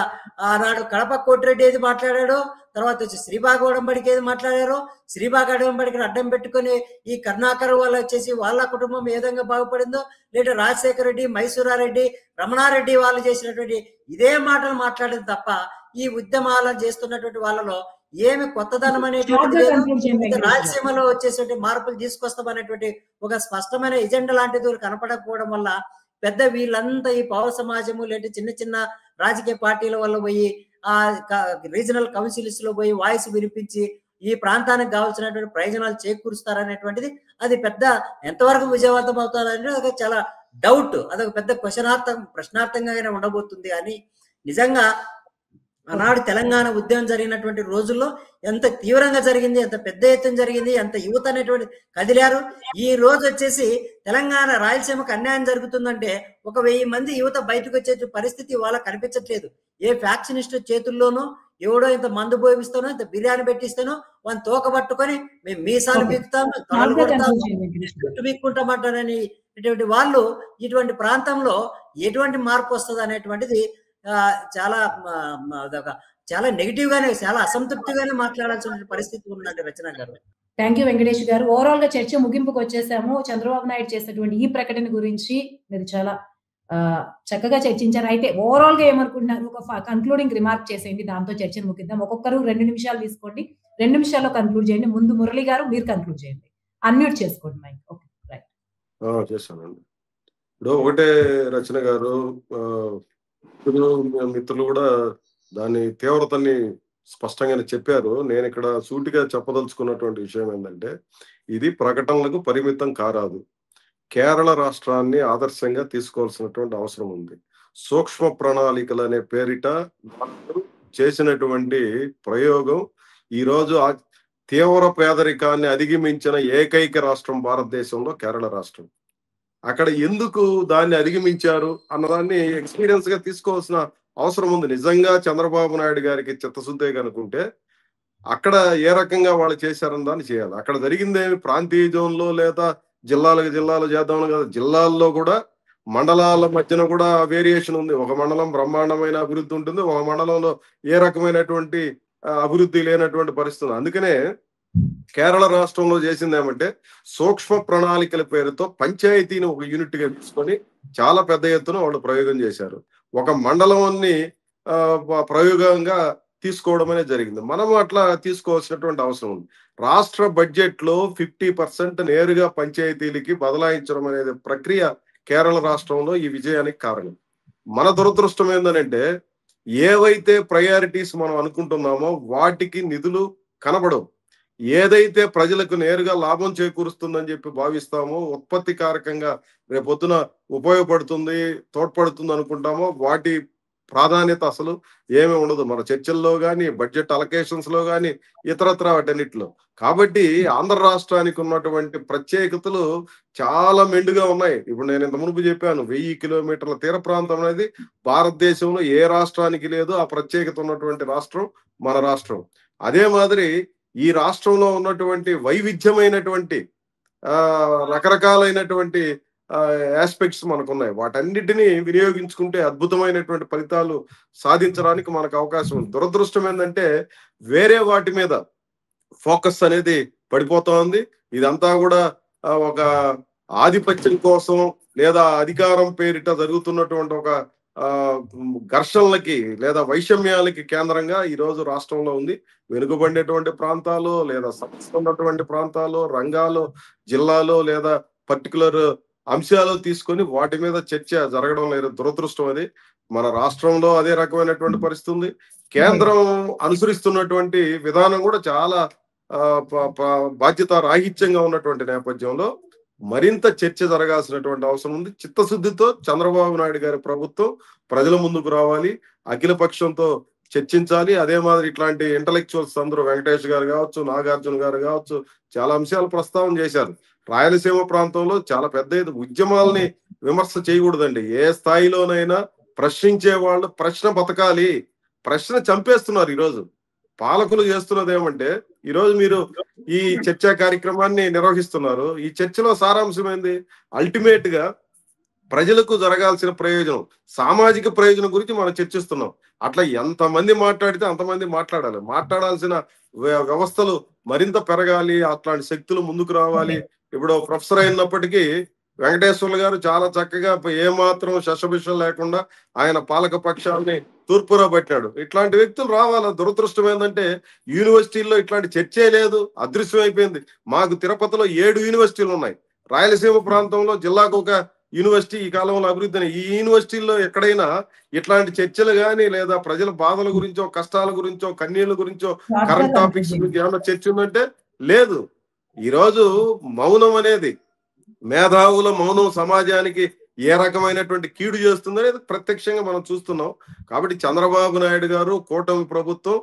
Speaker 4: ఆనాడు కడప కోటిరెడ్డి ఏది మాట్లాడాడో, తర్వాత వచ్చి శ్రీబాగ్ ఉడంబడికి ఏది మాట్లాడారో, శ్రీబాగ్ ఉడంబడికి అడ్డం పెట్టుకుని ఈ కరుణాకర్ వాళ్ళు వచ్చేసి వాళ్ళ కుటుంబం ఏ విధంగా బాగుపడిందో, లేదా రాజశేఖర రెడ్డి, మైసూరారెడ్డి, రమణారెడ్డి వాళ్ళు చేసినటువంటి ఇదే మాటలు మాట్లాడేది తప్ప ఈ ఉద్యమాలను చేస్తున్నటువంటి వాళ్ళలో ఏమి కొత్తదనం అనేటువంటి రాయలసీమలో వచ్చేటువంటి మార్పులు తీసుకొస్తామనేటువంటి ఒక స్పష్టమైన ఎజెండా లాంటిది కనపడకపోవడం వల్ల పెద్ద వీళ్ళంతా ఈ పౌర సమాజము లేదా చిన్న చిన్న రాజకీయ పార్టీల వల్ల పోయి ఆ రీజనల్ కౌన్సిల్స్ లో పోయి వాయిస్ వినిపించి ఈ ప్రాంతానికి కావాల్సినటువంటి ప్రయోజనాలు చేకూరుస్తారనేటువంటిది అది పెద్ద ఎంతవరకు విజయవంతం అవుతారనేది ఒక చాలా డౌట్. అదొక పెద్ద ప్రశ్నార్థంగానే ఉండబోతుంది. అని నిజంగా ఆనాడు తెలంగాణ ఉద్యమం జరిగినటువంటి రోజుల్లో ఎంత తీవ్రంగా జరిగింది, ఎంత పెద్ద ఎత్తున జరిగింది, ఎంత యువత అనేటువంటి కదిలారు. ఈ రోజు వచ్చేసి తెలంగాణ రాయలసీమకు అన్యాయం జరుగుతుందంటే 1000 మంది యువత బయటకు వచ్చే పరిస్థితి వాళ్ళ కనిపించట్లేదు. ఏ ఫ్యాక్షనిస్ట్ చేతుల్లోనూ ఎవడో ఇంత మందు పోయిస్తానో ఇంత బిర్యానీ పెట్టిస్తానో వాళ్ళని తోక పట్టుకొని మేము మీసాలు పీకుతాము, కాళ్ళు కొడతాము, చుట్టు పీక్కుంటామంటారని ఇటువంటి వాళ్ళు ఇటువంటి ప్రాంతంలో ఎటువంటి మార్పు వస్తుంది అనేటువంటిది చాలా నెగిటివ్ గానే చాలా అసంతృప్తిగానే మాట్లాడాల్సిన పరిస్థితి ఉందండి రచన గారు.
Speaker 1: థ్యాంక్ యూ వెంకటేష్ గారు. ఓవరాల్ గా చర్చ ముగింపుకు వచ్చేసాము. చంద్రబాబు నాయుడు చేసినటువంటి ఈ ప్రకటన గురించి మీరు చాలా చక్కగా చర్చించారు. అయితే ఓవరాల్ గా ఏమనుకుంటున్నారు, ఒక కన్క్లూడింగ్ రిమార్క్ చేసేయండి, దాంతో చర్చను ముగిద్దాం. ఒక్కొక్కరు 2 నిమిషాలు తీసుకోండి, 2 నిమిషాల్లో కన్క్లూడ్ చేయండి. ముందు మురళి గారు మీరు కన్క్లూడ్ చేయండి. అన్మ్యూట్ చేసుకోండి మైక్. ఓకే. రైట్.
Speaker 2: చేశానండి. ఇప్పుడు ఒకటే రచన గారు, ఇప్పుడు మిత్రులు కూడా దాని తీవ్రతని స్పష్టంగానే చెప్పారు. నేను ఇక్కడ సూటిగా చెప్పదలుచుకున్నటువంటి విషయం ఏంటంటే, ఇది ప్రకటనలకు పరిమితం కారాదు. కేరళ రాష్ట్రాన్ని ఆదర్శంగా తీసుకోవాల్సినటువంటి అవసరం ఉంది. సూక్ష్మ ప్రణాళికలు అనే పేరిట వాళ్ళు చేసినటువంటి ప్రయోగం ఈరోజు తీవ్ర పేదరికాన్ని అధిగమించిన ఏకైక రాష్ట్రం భారతదేశంలో కేరళ రాష్ట్రం. అక్కడ ఎందుకు దాన్ని అధిగమించారు అన్నదాన్ని ఎక్స్పీరియన్స్ గా తీసుకోవాల్సిన అవసరం ఉంది. నిజంగా చంద్రబాబు నాయుడు గారికి చిత్తశుద్ధే కనుకుంటే అక్కడ ఏ రకంగా వాళ్ళు చేశారని దాన్ని చేయాలి. అక్కడ జరిగిందేమి ప్రాంతీయ జోన్లో లేదా జిల్లాలు చేద్దామని కదా, జిల్లాల్లో కూడా మండలాల మధ్యన కూడా వేరియేషన్ ఉంది. ఒక మండలం బ్రహ్మాండమైన అభివృద్ధి ఉంటుంది, ఒక మండలంలో ఏ రకమైనటువంటి అభివృద్ధి లేనటువంటి పరిస్థితి. అందుకనే కేరళ రాష్ట్రంలో చేసింది ఏమంటే, సూక్ష్మ ప్రణాళికల పేరుతో పంచాయతీని ఒక యూనిట్ గా తీసుకొని చాలా పెద్ద ఎత్తున వాళ్ళు ప్రయోగం చేశారు. ఒక మండలాన్ని ప్రయోగంగా తీసుకోవడం అనేది జరిగింది. మనం అట్లా తీసుకోవాల్సినటువంటి అవసరం ఉంది. రాష్ట్ర బడ్జెట్ లో 50% నేరుగా పంచాయతీలకి బదలాయించడం అనేది ప్రక్రియ కేరళ రాష్ట్రంలో ఈ విజయానికి కారణం. మన దురదృష్టం ఏంటంటే, ఏవైతే ప్రయారిటీస్ మనం అనుకుంటున్నామో వాటికి నిధులు కనబడవు. ఏదైతే ప్రజలకు నేరుగా లాభం చేకూరుస్తుందని చెప్పి భావిస్తామో, ఉత్పత్తి కారకంగా రేపొద్దున ఉపయోగపడుతుంది, తోడ్పడుతుంది అనుకుంటామో వాటి ప్రాధాన్యత అసలు ఏమీ ఉండదు మన చర్చల్లో కానీ, బడ్జెట్ అలొకేషన్స్ లో కానీ, ఇతరత్ర వాటన్నిటిలో. కాబట్టి ఆంధ్ర రాష్ట్రానికి ఉన్నటువంటి ప్రత్యేకతలు చాలా మెండుగా ఉన్నాయి. ఇప్పుడు నేను ఇంత మునుపు చెప్పాను, 1000 కిలోమీటర్ల తీర ప్రాంతం అనేది భారతదేశంలో ఏ రాష్ట్రానికి లేదు. ఆ ప్రత్యేకత ఉన్నటువంటి రాష్ట్రం మన రాష్ట్రం. అదే మాదిరి ఈ రాష్ట్రంలో ఉన్నటువంటి వైవిధ్యమైనటువంటి రకరకాలైనటువంటి ఆస్పెక్ట్స్ మనకున్నాయి. వాటన్నిటిని వినియోగించుకుంటే అద్భుతమైనటువంటి ఫలితాలు సాధించడానికి మనకు అవకాశం ఉంది. దురదృష్టం ఏంటంటే, వేరే వాటి మీద ఫోకస్ అనేది పడిపోతోంది. ఇదంతా కూడా ఒక ఆధిపత్యం కోసం లేదా అధికారం పేరిట జరుగుతున్నటువంటి ఒక ఘర్షణలకి లేదా వైషమ్యాలకి కేంద్రంగా ఈ రోజు రాష్ట్రంలో ఉంది. వెనుకబడినటువంటి ప్రాంతాలు లేదా సమస్య ఉన్నటువంటి ప్రాంతాలు, రంగాలు, జిల్లాలో లేదా పర్టికులర్ అంశాలు తీసుకొని వాటి మీద చర్చ జరగడం లేదు. దురదృష్టం అది. మన రాష్ట్రంలో అదే రకమైనటువంటి పరిస్థితి ఉంది. కేంద్రం అనుసరిస్తున్నటువంటి విధానం కూడా చాలా బాధ్యత రాహిత్యంగా ఉన్నటువంటి నేపథ్యంలో మరింత చర్చ జరగాల్సినటువంటి అవసరం ఉంది. చిత్తశుద్ధితో చంద్రబాబు నాయుడు గారి ప్రభుత్వం ప్రజల ముందుకు రావాలి, అఖిల పక్షంతో చర్చించాలి. అదే మాదిరి ఇట్లాంటి ఇంటలెక్చువల్స్ అందరూ, వెంకటేష్ గారు కావచ్చు, నాగార్జున గారు కావచ్చు, చాలా అంశాలు ప్రస్తావన చేశారు. రాయలసీమ ప్రాంతంలో చాలా పెద్ద ఉద్యమాలని విమర్శ చేయకూడదండి. ఏ స్థాయిలోనైనా ప్రశ్నించే వాళ్ళు ప్రశ్న బతకాలి. ప్రశ్న చంపేస్తున్నారు ఈరోజు పాలకులు. చేస్తున్నది ఏమంటే, ఈరోజు మీరు ఈ చర్చా కార్యక్రమాన్ని నిర్వహిస్తున్నారు. ఈ చర్చలో సారాంశం ఏంది? అల్టిమేట్ గా ప్రజలకు జరగాల్సిన ప్రయోజనం, సామాజిక ప్రయోజనం గురించి మనం చర్చిస్తున్నాం. అట్లా ఎంతమంది మాట్లాడితే అంతమంది మాట్లాడాలి. మాట్లాడాల్సిన వ్యవస్థలు మరింత పెరగాలి. అట్లాంటి శక్తులు ముందుకు రావాలి. ఇప్పుడు ప్రొఫెసర్ అయినప్పటికీ వెంకటేశ్వర్లు గారు చాలా చక్కగా ఏమాత్రం శశభిషం లేకుండా ఆయన పాలక పక్షాన్ని తూర్పురా పెట్టాడు. ఇట్లాంటి వ్యక్తులు రావాల. దురదృష్టం ఏంటంటే, యూనివర్సిటీల్లో ఇట్లాంటి చర్చే లేదు, అదృశ్యం అయిపోయింది. మాకు తిరుపతిలో 7 యూనివర్సిటీలు ఉన్నాయి. రాయలసీమ ప్రాంతంలో జిల్లాకు ఒక యూనివర్సిటీ ఈ కాలంలో అభివృద్ధి. ఈ యూనివర్సిటీల్లో ఎక్కడైనా ఇట్లాంటి చర్చలు కానీ లేదా ప్రజల బాధల గురించో, కష్టాల గురించో, కన్నీళ్ల గురించో, కరెంట్ టాపిక్స్ గురించి ఏమైనా చర్చ ఉందంటే లేదు. ఈరోజు మౌనం అనేది, మేధావుల మౌనం సమాజానికి ఏ రకమైనటువంటి కీడు చేస్తుందనేది ప్రత్యక్షంగా మనం చూస్తున్నాం. కాబట్టి చంద్రబాబు నాయుడు గారు, కూటమి ప్రభుత్వం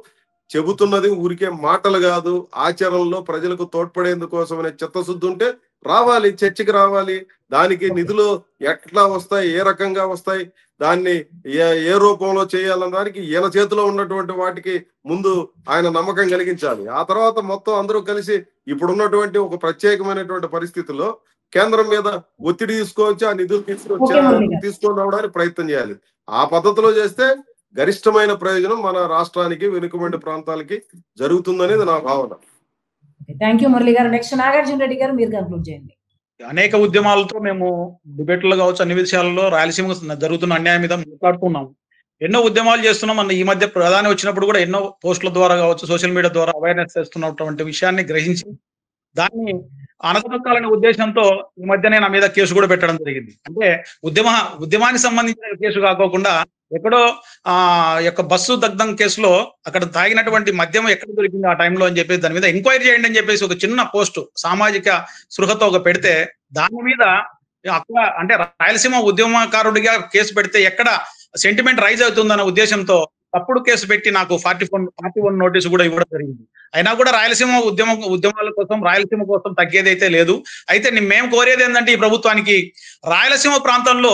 Speaker 2: చెబుతున్నది ఊరికే మాటలు కాదు, ఆచరణలో ప్రజలకు తోడ్పడేందుకోసం అనే చిత్తశుద్ధి ఉంటే రావాలి, చర్చకి రావాలి. దానికి నిధులు ఎట్లా వస్తాయి, ఏ రకంగా వస్తాయి, దాన్ని ఏ రూపంలో చేయాలన్న దానికి ఈయన చేతిలో ఉన్నటువంటి వాటికి ముందు ఆయన నమ్మకం కలిగించాలి. ఆ తర్వాత మొత్తం అందరూ కలిసి ఇప్పుడున్నటువంటి ఒక ప్రత్యేకమైనటువంటి పరిస్థితుల్లో కేంద్రం మీద ఒత్తిడి తీసుకొచ్చి ఆ నిధులు తీసుకొని రావడానికి ప్రయత్నం చేయాలి. ఆ పద్ధతిలో చేస్తే గరిష్టమైన ప్రయోజనం మన రాష్ట్రానికి, వెనుకబడిన ప్రాంతాలకి జరుగుతుందనేది నా భావన.
Speaker 1: థ్యాంక్ యూ మురళి గారు. నెక్స్ట్ నాగార్జున రెడ్డి గారు, మీరు కన్క్లూడ్ చేయండి.
Speaker 3: అనేక ఉద్యమాలతో మేము డిబేట్లు కావచ్చు, అన్ని విషయాల్లో రాయలసీమ జరుగుతున్న అన్యాయం మీద మాట్లాడుతున్నాము. ఎన్నో ఉద్యమాలు చేస్తున్నాం అన్న. ఈ మధ్య ప్రధాని వచ్చినప్పుడు కూడా ఎన్నో పోస్టుల ద్వారా కావచ్చు, సోషల్ మీడియా ద్వారా అవేర్నెస్ చేస్తున్నటువంటి విషయాన్ని గ్రహించి దాన్ని అణగదొక్కాలనే ఉద్దేశంతో ఈ మధ్యనే నా మీద కేసు కూడా పెట్టడం జరిగింది. అంటే ఉద్యమానికి సంబంధించిన కేసు కాకోకుండా ఎక్కడో యొక్క బస్సు దగ్ధం కేసులో అక్కడ తాగినటువంటి మద్యం ఎక్కడ దొరికింది ఆ టైంలో అని చెప్పేసి దాని మీద ఎంక్వైరీ చేయండి అని చెప్పేసి ఒక చిన్న పోస్ట్ సామాజిక స్పృహతో ఒక పెడితే దాని మీద అక్కడ అంటే రాయలసీమ ఉద్యమకారుడిగా కేసు పెడితే ఎక్కడ సెంటిమెంట్ రైజ్ అవుతుందన్న ఉద్దేశంతో తప్పుడు కేసు పెట్టి నాకు 41 నోటీసు కూడా ఇవ్వడం జరిగింది. అయినా కూడా రాయలసీమ ఉద్యమాల కోసం, రాయలసీమ కోసం తగ్గేదైతే లేదు. అయితే మేము కోరేది ఏంటంటే ఈ ప్రభుత్వానికి రాయలసీమ ప్రాంతంలో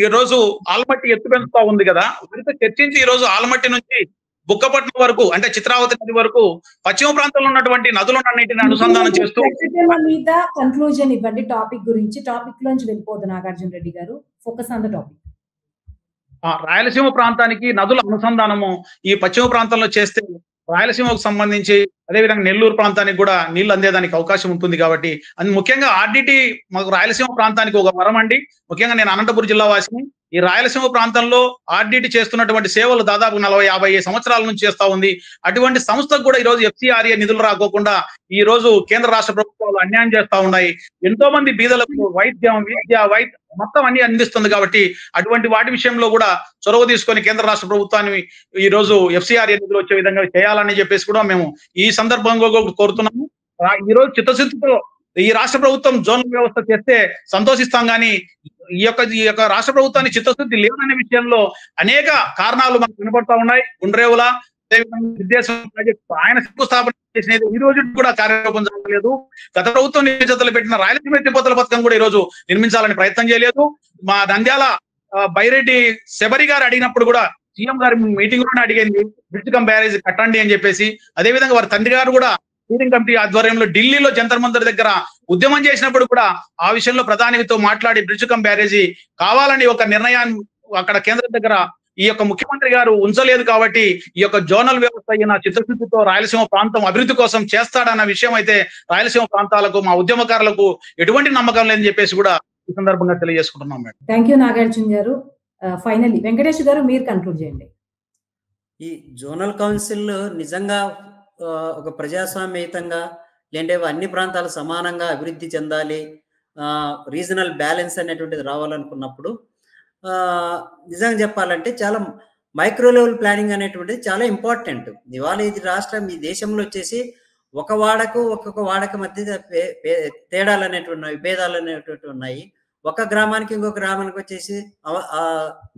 Speaker 3: ఈ రోజు ఆల్మట్టి ఎత్తు పెంచుతా ఉంది కదా, వారితో చర్చించి ఈ రోజు ఆల్మట్టి నుంచి బుక్కపట్నం వరకు అంటే చిత్రావతి నది వరకు పశ్చిమ ప్రాంతంలో ఉన్నటువంటి నదులన్నింటిని అనుసంధానం చేస్తూ
Speaker 1: మీద కన్క్లూజన్ ఇవ్వండి టాపిక్ గురించి. టాపిక్ లోంచి వెళ్ళిపోదు నాగార్జున రెడ్డి గారు, focus on the topic.
Speaker 3: Rayalaseema ప్రాంతానికి నదుల అనుసంధానము ఈ పశ్చిమ ప్రాంతంలో చేస్తే రాయలసీమకు సంబంధించి అదేవిధంగా నెల్లూరు ప్రాంతానికి కూడా నీళ్లు అందేదానికి అవకాశం ఉంటుంది. కాబట్టి ముఖ్యంగా ఆర్డిటి మాకు రాయలసీమ ప్రాంతానికి ఒక వరం అండి. ముఖ్యంగా నేను అనంతపురం జిల్లా వాసిని. ఈ రాయలసీమ ప్రాంతంలో ఆర్డిటి చేస్తున్నటువంటి సేవలు దాదాపు 40-50 సంవత్సరాల నుంచి చేస్తా ఉంది. అటువంటి సంస్థకు కూడా ఈ రోజు FCRA నిధులు రాకోకుండా ఈ రోజు కేంద్ర రాష్ట్ర ప్రభుత్వాలు అన్యాయం చేస్తా ఉన్నాయి. ఎంతో మంది బీదలకు వైద్యం, విద్య, మొత్తం అన్ని అందిస్తుంది. కాబట్టి అటువంటి వాటి విషయంలో కూడా చొరవ తీసుకొని కేంద్ర రాష్ట్ర ప్రభుత్వాన్ని ఈ రోజు FCRA నిధులు వచ్చే విధంగా చేయాలని చెప్పేసి కూడా మేము ఈ సందర్భంగా కోరుతున్నాము. ఈ రోజు చిత్తశుద్ధితో ఈ రాష్ట్ర ప్రభుత్వం జోనల్ వ్యవస్థ చేస్తే సంతోషిస్తాం, కానీ ఈ యొక్క రాష్ట్ర ప్రభుత్వాన్ని చిత్తశుద్ధి లేదనే విషయంలో అనేక కారణాలు మనకు వినపడతా ఉన్నాయి. గుండ్రేవుల విద్యాసం ప్రాజెక్టు ఆయన శంకుస్థాపన చేసినది ఈ రోజు కూడా కార్యరూపం జరగలేదు. గత ప్రభుత్వం నియోజకవర్గంలో పెట్టిన రాయలసీమ ఎత్తిపోతల పథకం కూడా ఈ రోజు నిర్మించాలని ప్రయత్నం చేయలేదు. మా నంద్యాల బైరెడ్డి శబరి గారు అడిగినప్పుడు కూడా సీఎం గారి మీటింగ్ లోనే అడిగింది బ్రిడ్జ్ కమ్ బ్యారేజ్ కట్టండి అని చెప్పేసి. అదేవిధంగా వారి తండ్రి గారు కూడా స్టీరింగ్ కమిటీ ఆధ్వర్యంలో ఢిల్లీలో జంతర్ మంతర్ దగ్గర ఉద్యమం చేసినప్పుడు కూడా ఆ విషయంలో ప్రధానితో మాట్లాడి బ్రిడ్జ్ కమ్ బ్యారేజీ కావాలని ఒక నిర్ణయాన్ని అక్కడ కేంద్రం దగ్గర ఈ యొక్క ముఖ్యమంత్రి గారు ఉంచలేదు. కాబట్టి ఈ యొక్క జోనల్ వ్యవస్థ అయిన చిత్తశుద్ధితో రాయలసీమ ప్రాంతం అభివృద్ధి కోసం చేస్తాడన్న విషయం అయితే రాయలసీమ ప్రాంతాలకు, మా ఉద్యమకారులకు ఎటువంటి నమ్మకం లేదని చెప్పేసి కూడా ఈ సందర్భంగా తెలియజేసుకుంటున్నాం మేడం.
Speaker 1: థ్యాంక్ యూ నాగార్జున గారు. ఫైనల్లీ వెంకటేష్ గారు మీరు కన్క్లూడ్ చేయండి.
Speaker 4: ఈ జోనల్ కౌన్సిల్ నిజంగా ఒక ప్రజాస్వామ్యయుతంగా లేదంటే అన్ని ప్రాంతాలు సమానంగా అభివృద్ధి చెందాలి, రీజనల్ బ్యాలెన్స్ అనేటువంటిది రావాలనుకున్నప్పుడు నిజంగా చెప్పాలంటే చాలా మైక్రో లెవెల్ ప్లానింగ్ అనేటువంటిది చాలా ఇంపార్టెంట్. ఇవాళ ఇది రాష్ట్రం, ఈ దేశంలో వచ్చేసి ఒక్కొక్క వాడకు మధ్య తేడాలు అనేటువంటి విభేదాలు అనేటువంటి ఉన్నాయి. ఒక గ్రామానికి ఇంకొక గ్రామానికి వచ్చేసి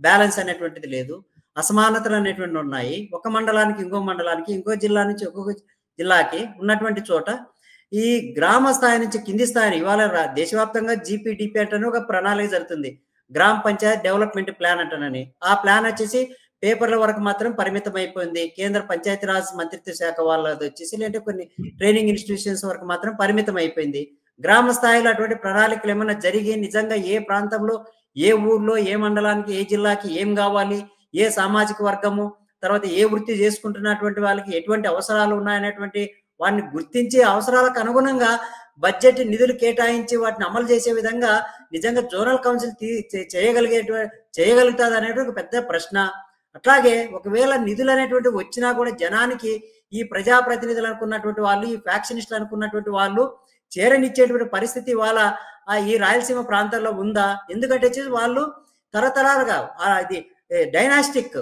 Speaker 4: బ్యాలెన్స్ అనేటువంటిది లేదు, అసమానతలు అనేటువంటి ఉన్నాయి. ఒక మండలానికి ఇంకో మండలానికి, ఇంకో జిల్లా నుంచి ఒక్కొక్క జిల్లాకి ఉన్నటువంటి చోట ఈ గ్రామ స్థాయి నుంచి కింది స్థాయిని ఇవాళ దేశవ్యాప్తంగా GPDP అంటేనే ఒక ప్రణాళిక జరుగుతుంది, గ్రామ పంచాయత్ డెవలప్మెంట్ ప్లాన్ అంటానని. ఆ ప్లాన్ వచ్చేసి పేపర్ల వరకు మాత్రం పరిమితం అయిపోయింది. కేంద్ర పంచాయతీరాజ్ మంత్రిత్వ శాఖ వాళ్ళది వచ్చేసి లేదంటే కొన్ని ట్రైనింగ్ ఇన్స్టిట్యూషన్స్ వరకు మాత్రం పరిమితం అయిపోయింది. గ్రామ స్థాయిలో అటువంటి ప్రణాళికలు ఏమైనా జరిగి నిజంగా ఏ ప్రాంతంలో, ఏ ఊర్లో, ఏ మండలానికి, ఏ జిల్లాకి ఏం కావాలి, ఏ సామాజిక వర్గము, తర్వాత ఏ వృత్తి చేసుకుంటున్నటువంటి వాళ్ళకి ఎటువంటి అవసరాలు ఉన్నాయనేటువంటి వాటిని గుర్తించి అవసరాలకు అనుగుణంగా బడ్జెట్ నిధులు కేటాయించి వాటిని అమలు చేసే విధంగా నిజంగా జోనల్ కౌన్సిల్ చేయగలుగుతుంది అనేటువంటి ఒక పెద్ద ప్రశ్న. అట్లాగే ఒకవేళ నిధులు అనేటువంటి వచ్చినా కూడా జనానికి ఈ ప్రజాప్రతినిధులు అనుకున్నటువంటి వాళ్ళు, ఈ ఫ్యాక్షనిస్టులు అనుకున్నటువంటి వాళ్ళు చేరనిచ్చేటువంటి పరిస్థితి వాళ్ళ ఈ రాయలసీమ ప్రాంతాల్లో ఉందా? ఎందుకంటే వాళ్ళు తరతరాలుగా ఇది డైనాస్టిక్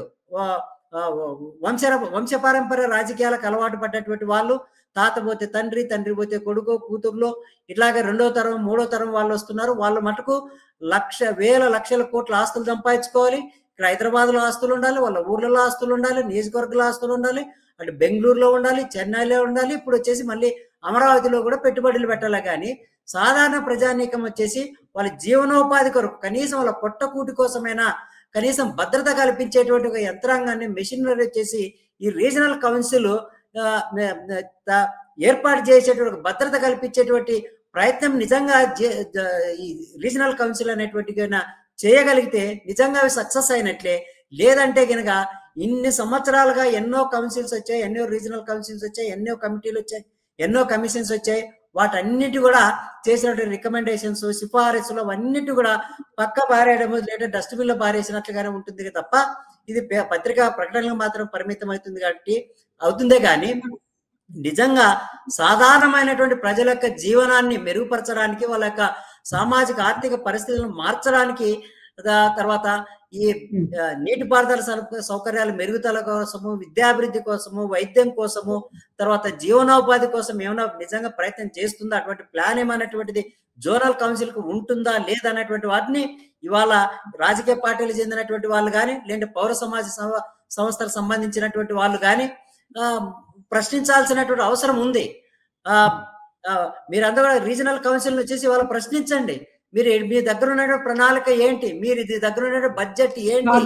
Speaker 4: వంశపారంపర్య రాజకీయాలకు అలవాటు పడ్డటువంటి వాళ్ళు, తాత పోతే తండ్రి, తండ్రి పోతే కొడుకు, కూతుర్లో ఇట్లాగే 2వ తరం 3వ తరం వాళ్ళు వస్తున్నారు. వాళ్ళు మటుకు వేల లక్షల కోట్ల ఆస్తులు సంపాదించుకోవాలి. ఇక్కడ హైదరాబాద్లో ఆస్తులు ఉండాలి, వాళ్ళ ఊర్లలో ఆస్తులు ఉండాలి, నియోజకవర్గాల ఆస్తులు ఉండాలి, అటు బెంగళూరులో ఉండాలి, చెన్నైలో ఉండాలి, ఇప్పుడు వచ్చేసి మళ్ళీ అమరావతిలో కూడా పెట్టుబడులు పెట్టాలి. కానీ సాధారణ ప్రజానీకం వచ్చేసి వాళ్ళ జీవనోపాధి కొరకు కనీసం వాళ్ళ పొట్టకూటి కోసమైనా కనీసం భద్రత కల్పించేటువంటి ఒక యంత్రాంగాన్ని, మెషినరీ వచ్చేసి ఈ రీజనల్ కౌన్సిల్ ఏర్పాటు చేసేటువంటి భద్రత కల్పించేటువంటి ప్రయత్నం నిజంగా ఈ రీజనల్ కౌన్సిల్ అనేటువంటి చేయగలిగితే నిజంగా అవి సక్సెస్ అయినట్లే. లేదంటే కనుక ఇన్ని సంవత్సరాలుగా ఎన్నో కౌన్సిల్స్ వచ్చాయి, ఎన్నో రీజనల్ కౌన్సిల్స్ వచ్చాయి, ఎన్నో కమిటీలు వచ్చాయి, ఎన్నో కమిషన్స్ వచ్చాయి. వాటన్నిటి కూడా చేసినటువంటి రికమెండేషన్స్, సిఫారసులు అవన్నిటి కూడా పక్క పారేయడము లేదా డస్ట్బిన్ లో పారేసినట్లుగానే ఉంటుంది తప్ప ఇది పత్రికా ప్రకటనలకు మాత్రం పరిమితం అవుతుందే కానీ నిజంగా సాధారణమైనటువంటి ప్రజల యొక్క జీవనాన్ని మెరుగుపరచడానికి, వాళ్ళ యొక్క సామాజిక ఆర్థిక పరిస్థితులను మార్చడానికి, తర్వాత ఈ నీటిపారుదల సౌకర్యాలు మెరుగుదల కోసము, విద్యాభివృద్ధి కోసము, వైద్యం కోసము, తర్వాత జీవనోపాధి కోసం ఏమైనా నిజంగా ప్రయత్నం చేస్తుందా, అటువంటి ప్లాన్ ఏమైనటువంటిది జోనల్ కౌన్సిల్ కు ఉంటుందా లేదన్నటువంటి వాటిని ఇవాళ రాజకీయ పార్టీలు చెందినటువంటి వాళ్ళు కానీ, లేదంటే పౌర సమాజ సంస్థలకు సంబంధించినటువంటి వాళ్ళు కానీ ప్రశ్నించాల్సినటువంటి అవసరం ఉంది. మీరందరూ రీజనల్ కౌన్సిల్ వచ్చేసి ఇవాళ ప్రశ్నించండి. మీ దగ్గర ఉన్న ప్రణాళిక ఏంటి, మీరు దగ్గర ఉన్న బడ్జెట్ ఏంటి,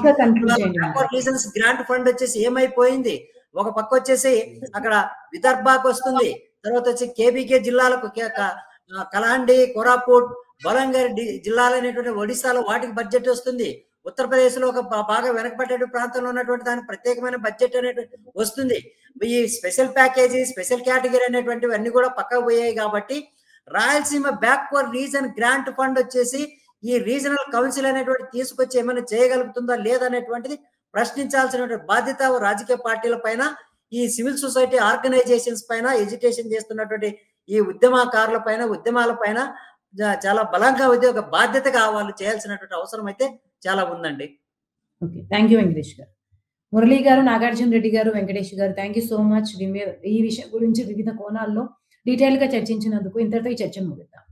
Speaker 4: రీజన్స్ గ్రాంట్ ఫండ్ వచ్చేసి ఏమైపోయింది, ఒక పక్క వచ్చేసి అక్కడ విదర్భకు వస్తుంది, తర్వాత వచ్చి కేబీకే జిల్లాలకు కలాండి, కోరాపుట్, బలంగర్ జిల్లాలనేటువంటి ఒడిశాలో వాటికి బడ్జెట్ వస్తుంది. ఉత్తరప్రదేశ్ లో ఒక బాగా వెనకబడ్డ ప్రాంతంలో ఉన్నటువంటి దానికి ప్రత్యేకమైన బడ్జెట్ అనేటువంటి వస్తుంది. ఈ స్పెషల్ ప్యాకేజీ, స్పెషల్ కేటగిరీ అనేటువంటివి అన్ని కూడా పక్కకు పోయాయి. కాబట్టి Rayalaseema backward reason grant fund వచ్చేసి ఈ రీజనల్ కౌన్సిల్ అనేటువంటి తీసుకొచ్చి ఏమైనా చేయగలుగుతుందా లేదనేటువంటిది ప్రశ్నించాల్సినటువంటి బాధ్యత రాజకీయ పార్టీల పైన, ఈ సివిల్ సొసైటీ ఆర్గనైజేషన్స్ పైన, ఎడ్యుకేషన్ చేస్తున్నటువంటి ఈ ఉద్యమకారుల పైన, ఉద్యమాల పైన చాలా బలంగా ఒక బాధ్యతగా వాళ్ళు చేయాల్సినటువంటి అవసరం అయితే చాలా ఉందండి.
Speaker 1: ఓకే, థ్యాంక్ యూ వెంకటేష్ గారు. మురళీ గారు, నాగార్జున రెడ్డి గారు, వెంకటేష్ గారు, థ్యాంక్ యూ సో మచ్. ఈ విషయం గురించి వివిధ కోణాల్లో డీటెయిల్ గా చర్చించినందుకు. ఇంతటితో ఈ చర్చను ముగిద్దాం.